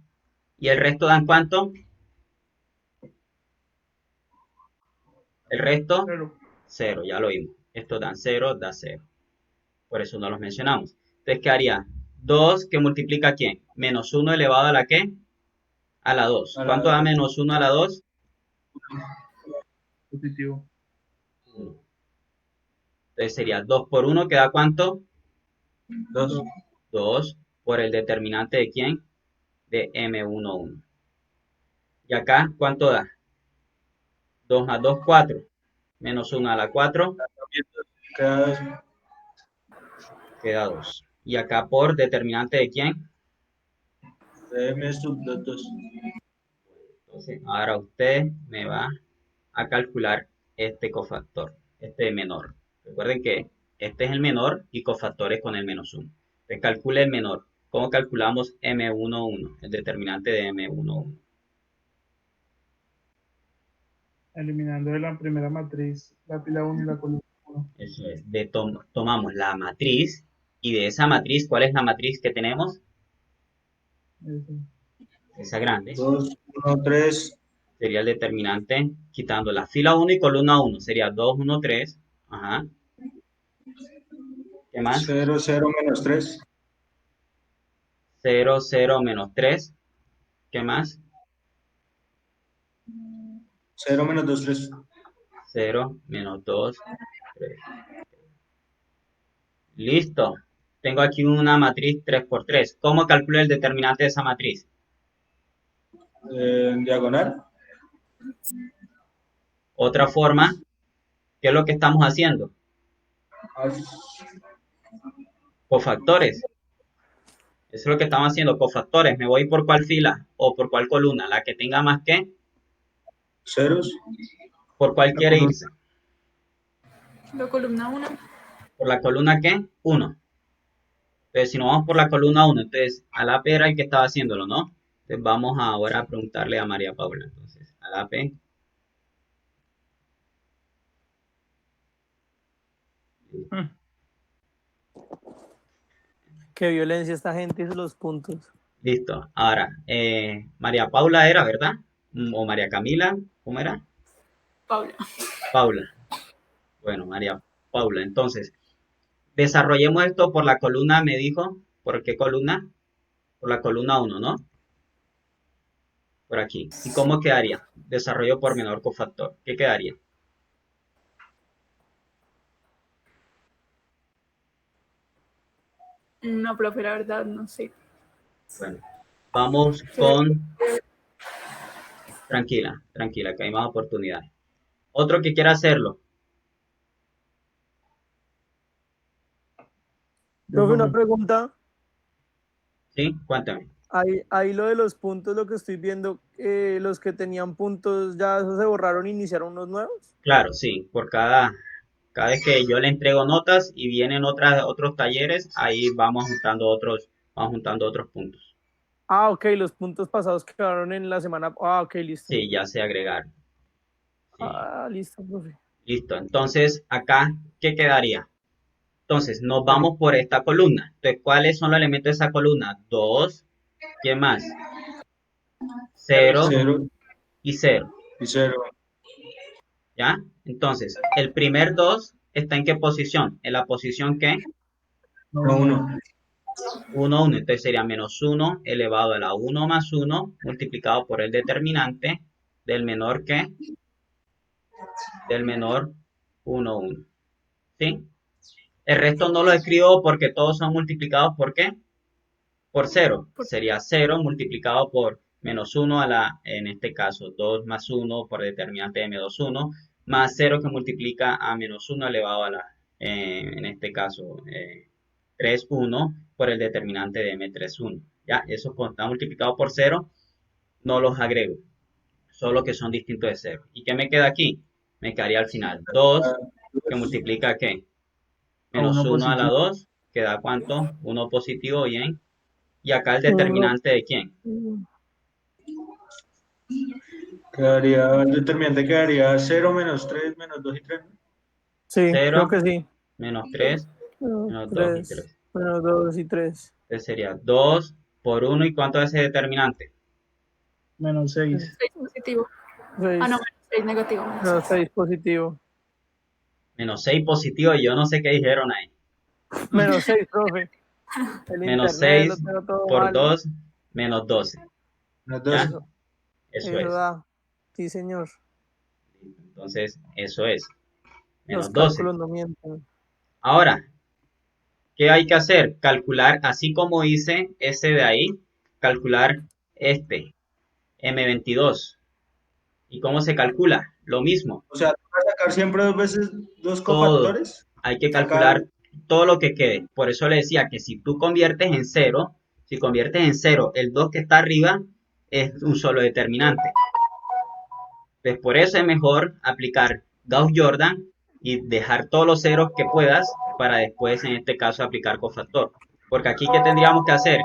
¿Y el resto dan cuánto? El resto, Pero, 0, ya lo vimos. Estos dan 0, da 0. Por eso no los mencionamos. Entonces quedaría 2 que multiplica a quién? Menos 1 elevado a la qué? A la 2. A ¿Cuánto la da menos 1 a la 2? positivo. 1. Entonces sería 2 por 1 que da cuánto? 2. 2 por el determinante de quién? De M11. Y acá, ¿cuánto da? 2 más 2, 4. Menos 1 a la 4, Queda 2. queda 2. Y acá por determinante de quién? De M sub 2, 2. Entonces, ahora usted me va a calcular este cofactor, este menor. Recuerden que este es el menor y cofactores con el menos 1. Entonces, calcule el menor. ¿Cómo calculamos M11? El determinante de M11. Eliminando de la primera matriz la pila 1 y la columna 1. Eso es. Tomamos la matriz y de esa matriz, ¿cuál es la matriz que tenemos? Esa grande. 2, 1, 3. Sería el determinante quitando la fila 1 y columna 1. Sería 2, 1, 3. Ajá. ¿Qué más? 0, 0, -3. 0, 0, menos 3. ¿Qué más? 0, -2, 3. 0, menos 2, 3. Listo. tengo aquí una matriz 3 por 3. ¿Cómo calculo el determinante de esa matriz? En diagonal. Otra forma, ¿qué es lo que estamos haciendo? Cofactores. Eso es lo que estamos haciendo, cofactores. ¿Me voy por cuál fila o por cuál columna? La que tenga más que. Ceros. ¿Por cuál La quiere columna. irse? La columna 1. ¿Por la columna qué? 1. Entonces, si nos vamos por la columna 1, entonces Alape era el que estaba haciéndolo, ¿no? Entonces vamos ahora a preguntarle a María Paula. Entonces, Alape. Qué violencia esta gente y los puntos. Listo. Ahora, María Paula era, ¿verdad? O María Camila, ¿cómo era? Paula. Paula. Bueno, María Paula. Entonces, desarrollemos esto por la columna, me dijo. ¿Por qué columna? Por la columna 1, ¿no? Por aquí. ¿Y cómo quedaría? Desarrollo por menor cofactor. ¿Qué quedaría? No, profe, la verdad, no sé. Bueno, vamos con. Tranquila, tranquila, que hay más oportunidades. Otro que quiera hacerlo. Profe, una pregunta. ¿Sí? Cuéntame. Ahí lo de los puntos, lo que estoy viendo, los que tenían puntos ya esos se borraron e iniciaron unos nuevos. Claro, sí. Por cada vez que yo le entrego notas y vienen otros talleres, ahí vamos juntando otros puntos. Ah, ok, los puntos pasados quedaron en la semana. Ah, ok, listo. Sí, ya se agregaron. Sí. Ah, listo, profe. Listo. Entonces, acá, ¿qué quedaría? Entonces, nos vamos por esta columna. Entonces, ¿cuáles son los elementos de esa columna? 2, ¿qué más? 0 Cero y 0. y cero. ¿Ya? Entonces, el primer 2 está en qué posición? En la posición que No, 1. 1, 1. Entonces sería menos 1 elevado a la 1 más 1 multiplicado por el determinante del menor que, del menor 1, 1. ¿Sí? El resto no lo escribo porque todos son multiplicados por qué? Por 0. Sería 0 multiplicado por menos 1 a la, en este caso, 2 más 1 por determinante de menos 1, más 0 que multiplica a menos 1 elevado a la, en este caso, 3, 1 por el determinante de m3, 1. Ya, eso está multiplicado por 0, no los agrego, solo que son distintos de 0. ¿Y qué me queda aquí? Me quedaría al final 2 que multiplica ¿qué? A Menos 1 1 a la positivo. 2, que da ¿cuánto? 1 positivo, bien. Y acá el Uno. determinante de quién? Quedaría, el determinante quedaría 0 menos 3 menos 2 y 3. Sí, creo 0, que sí. menos 3, menos 2 y 3, 3. menos 2 y 3. Entonces sería 2 por 1. ¿Y cuánto es ese determinante? Menos 6. 6 positivo. 6, Ah, no, menos 6 negativo. menos 6 positivo. Menos 6 positivo y yo no sé qué dijeron ahí. Menos 6, profe. El Menos internet lo 6 tengo todo por mal. 2, menos 12. Menos ¿Ya? 12. Eso Eso es. da. Sí, señor. Entonces, eso es. Los Menos 12. cálculos no mienten. Ahora, ¿qué hay que hacer? Calcular, así como hice ese de ahí, calcular este, M22. ¿Y cómo se calcula? Lo mismo. O sea, ¿tú vas a sacar siempre dos veces dos Todo. cofactores? Hay que Sacar. calcular todo lo que quede. Por eso le decía que si tú conviertes en 0, si conviertes en 0 el 2 que está arriba, es un solo determinante. Entonces, por eso es mejor aplicar Gauss-Jordan y dejar todos los ceros que puedas para después, en este caso, aplicar cofactor. Porque aquí, ¿qué tendríamos que hacer?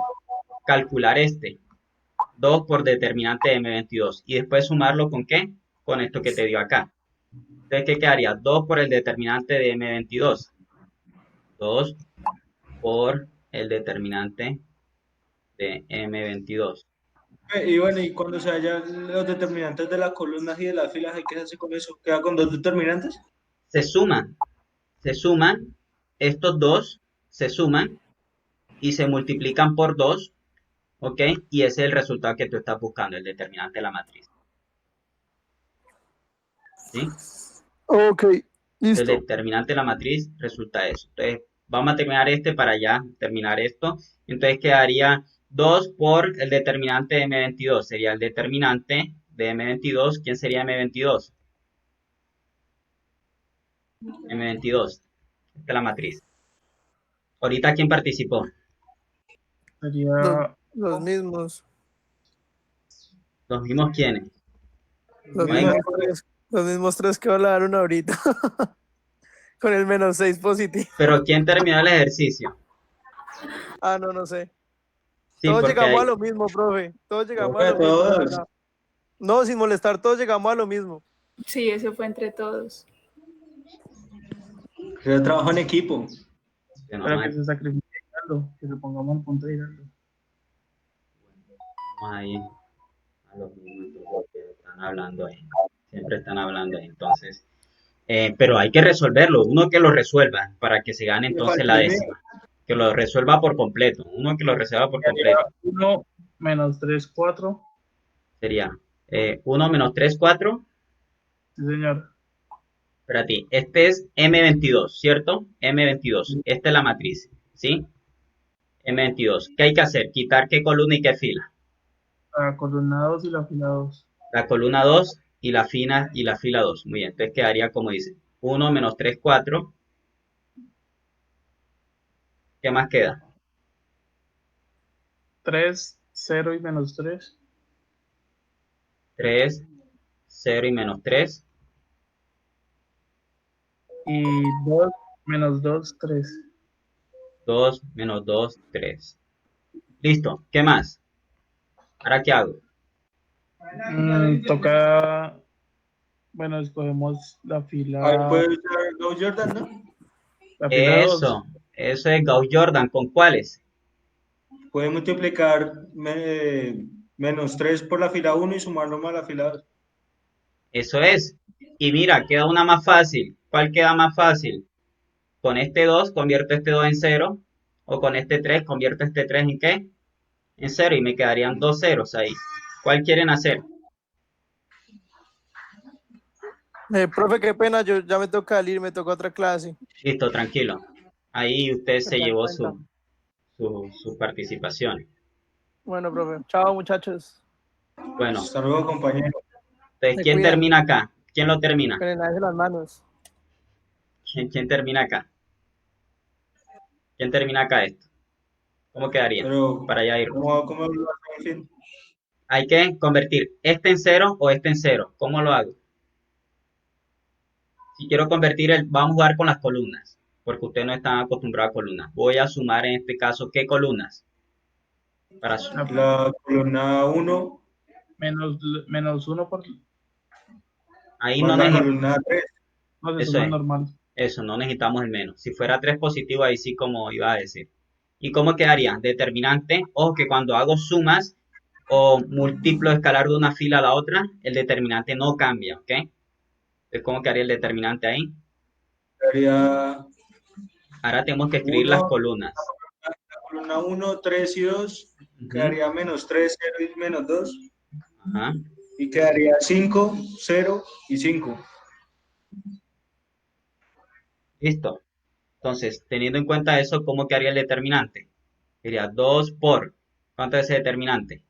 Calcular este. 2 por determinante de M22. Y después sumarlo con ¿qué? Con esto que te dio acá. Entonces, ¿qué quedaría? 2 por el determinante de M22. 2 por el determinante de M22. Y bueno, y cuando se hallan los determinantes de las columnas y de las filas, ¿qué se hace con eso? ¿Queda con dos determinantes? Se suman, estos dos se suman y se multiplican por 2, ¿ok? Y ese es el resultado que tú estás buscando, el determinante de la matriz. ¿Sí? Ok, El listo. determinante de la matriz resulta eso. Entonces, vamos a terminar este para ya terminar esto. Entonces quedaría 2 por el determinante de M22. Sería el determinante de M22. ¿Quién sería M22? M22. Esta es la matriz. Ahorita, ¿quién participó? Los, Sería los mismos, Los mismos quiénes. los Oigan, mismos tres, los mismos tres que hablaron ahorita, con el -6 positivo. pero ¿quién terminó el ejercicio? Ah, no, no sé. Sí, Todos porque llegamos a hay, lo mismo, profe. Todos llegamos a Profe, lo mismo, la todos. verdad. No, sin molestar, todos llegamos a lo mismo. Sí, eso fue entre todos. Yo trabajo en equipo. bueno, para vamos que se sacrifique Giraldo, que se pongamos al punto de Giraldo. ahí a los mismos que están hablando ahí. Siempre están hablando ahí. Entonces, pero hay que resolverlo. Uno que lo resuelva para que se gane Me entonces falta la el mío. décima. Que lo resuelva por completo. Uno que lo resuelva por Sería completo. 1 menos 3, 4. Sería 1 menos 3 4. Sí, señor. Para ti, este es M22, ¿cierto? M22. Esta es la matriz, ¿sí? M22. ¿Qué hay que hacer? Quitar qué columna y qué fila. La columna 2 y la fila 2. La columna 2 y la fila 2. Muy bien, entonces quedaría como dice. 1 menos 3 4. ¿Qué más queda? 3, 0 y menos 3. 3, 0 y menos 3. Y 2 menos 2, 3. 2 menos 2, 3. Listo, ¿qué más? ¿Ahora qué hago? Toca, bueno, escogemos la Ahí fila, puede usar Go Jordan, ¿no? la fila 2. Eso es Gauss Jordan. ¿Con cuáles? Puede multiplicar menos 3 por la fila 1 y sumarlo más a la fila 2. Eso es. Y mira, queda una más fácil. ¿Cuál queda más fácil? Con este 2 convierto este 2 en cero. O con este 3 convierto este 3 en ¿qué? En cero. Y me quedarían dos ceros ahí. ¿Cuál quieren hacer? Profe, qué pena, yo ya me toca salir, me toca otra clase. Listo, tranquilo. Ahí usted se Tenga en llevó cuenta. su participación. Bueno, profe. Chao, muchachos. Bueno, Hasta luego, compañero. entonces, Se ¿quién cuidan. termina acá? ¿Quién lo termina? Pero lávese las manos. ¿Quién termina acá? ¿Quién termina acá esto? ¿Cómo quedaría? Pero, Para ya irnos. ¿cómo lo hacen al fin? Hay que convertir este en cero o este en cero. ¿Cómo lo hago? Si quiero convertir vamos a jugar con las columnas, porque ustedes no están acostumbrados a columnas. Voy a sumar en este caso, ¿qué columnas? Para La columna 1 menos 1 por ahí más no la necesitamos, columna 3. no se eso suma es, normal. eso, no necesitamos el menos. Si fuera 3 positivo, ahí sí como iba a decir. ¿Y cómo quedaría? Determinante, ojo que cuando hago sumas o múltiplo escalar de una fila a la otra, el determinante no cambia, ¿ok? Entonces, ¿cómo quedaría el determinante ahí? Sería Ahora tenemos que escribir 1, las columnas. la columna 1, 3 y 2. Ujú, Quedaría menos 3, 0 y menos 2. ajá. Y quedaría 5, 0 y 5. Listo. Entonces, teniendo en cuenta eso, ¿cómo quedaría el determinante? Sería 2 por, ¿cuánto es ese determinante?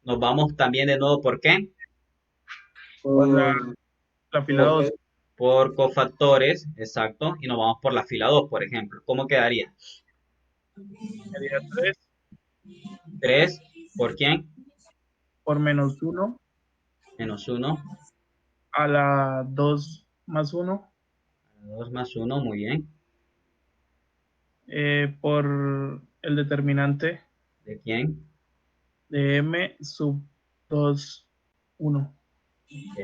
Nos vamos también de nuevo, ¿por qué? Por Por, la fila por 2, Por cofactores, exacto, y nos vamos por la fila 2, por ejemplo. ¿Cómo quedaría? sería 3 3, ¿por quién? por menos 1 Menos 1, a la 2 más 1 2 más 1, muy bien. por el determinante ¿De quién? de m sub 2, 1. Ok.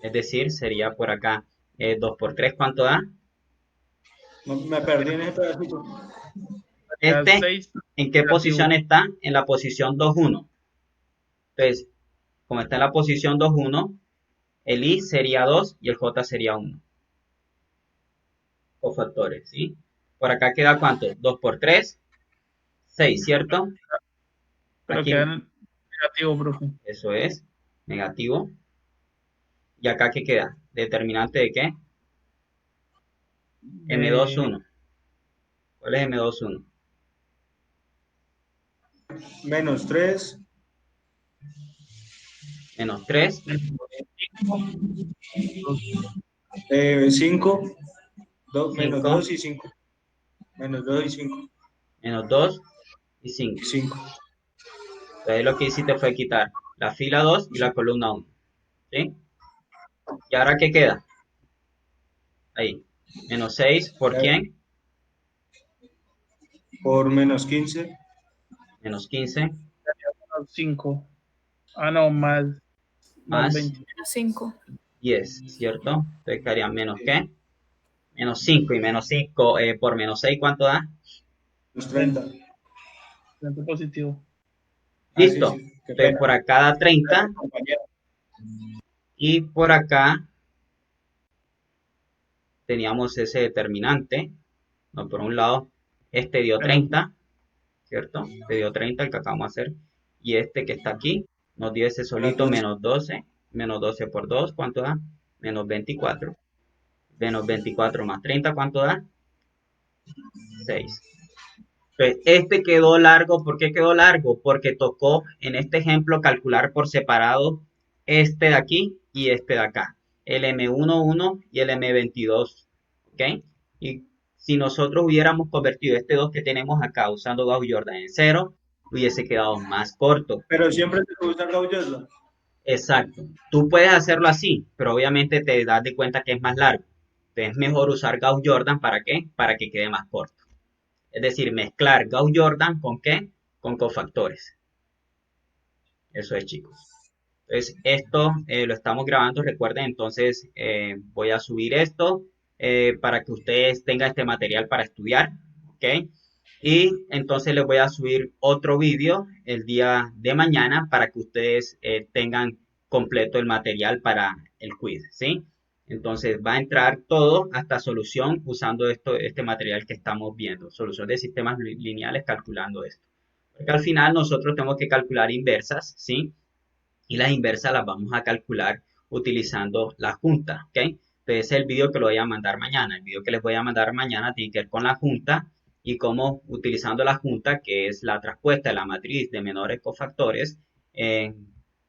Es decir, sería por acá 2 por 3, ¿cuánto da? me perdí en ese pedacito. Sería Este, 6 ¿en qué negativo. posición está? En la posición 2, 1. Entonces, como está en la posición 2, 1, el I sería 2 y el J sería 1. Cofactores, ¿sí? Por acá queda ¿cuánto? 2 por 3, 6, ¿cierto? Pero Aquí, queda en negativo, profe. eso es, negativo. ¿Y acá qué queda? ¿Determinante de qué? M2, De 1. ¿Cuál es M21? Menos 3, Menos 3, 5, menos 5, 2 y 5. Menos 2 y 5. menos 2 y 5. 5. Entonces lo que hiciste fue quitar la fila 2 y la columna 1. ¿Sí? ¿Y ahora qué queda? Ahí. Menos 6, ¿por quién? Por menos 15. Menos 15, Menos 5. Ah, no, más más 20. Menos 5. 10, ¿cierto? Entonces quedaría menos ¿qué? Menos 5 y menos 5 por menos 6, ¿cuánto da? Menos 30. 30 positivo. Ah, sí, ¿Listo? sí. Qué Entonces pena. por acá da 30 Compañero. y por acá teníamos ese determinante. No, por un lado, este dio 30, ¿cierto? Este dio 30, el que acabamos de hacer. Y este que está aquí nos dio ese solito menos 12. Menos 12 por 2, ¿cuánto da? Menos 24. Menos 24 más 30, ¿cuánto da? 6. Entonces, este quedó largo. ¿Por qué quedó largo? Porque tocó en este ejemplo calcular por separado este de aquí y este de acá. El M11 y el M22. ¿Ok? Y si nosotros hubiéramos convertido este 2 que tenemos acá usando Gauss-Jordan en 0, hubiese quedado más corto. Pero siempre te gusta Gauss-Jordan. Exacto. Tú puedes hacerlo así, pero obviamente te das de cuenta que es más largo. Entonces es mejor usar Gauss-Jordan, ¿para qué? Para que quede más corto. Es decir, mezclar Gauss-Jordan ¿con qué? Con cofactores. Eso es, chicos. Entonces, esto lo estamos grabando, recuerden, entonces voy a subir esto para que ustedes tengan este material para estudiar, ¿ok? Y entonces les voy a subir otro vídeo el día de mañana para que ustedes tengan completo el material para el quiz, ¿sí? Entonces va a entrar todo hasta solución usando este material que estamos viendo, solución de sistemas lineales calculando esto. Porque al final nosotros tenemos que calcular inversas, ¿sí? Y las inversas las vamos a calcular utilizando la junta, ¿ok? Entonces el video que lo voy a mandar mañana, el video que les voy a mandar mañana tiene que ver con la junta y cómo utilizando la junta, que es la traspuesta de la matriz de menores cofactores,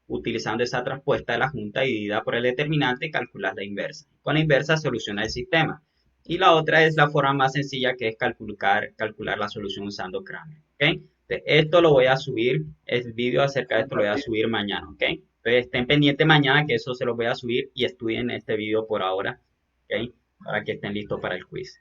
utilizando esa traspuesta de la junta dividida por el determinante, calcular la inversa. Con la inversa soluciona el sistema. Y la otra es la forma más sencilla que es calcular la solución usando Kramer, ¿ok? Esto lo voy a subir, el vídeo acerca de esto lo voy a subir mañana, ¿ok? Entonces estén pendientes mañana que eso se lo voy a subir y estudien este vídeo por ahora, ¿ok? Para que estén listos para el quiz.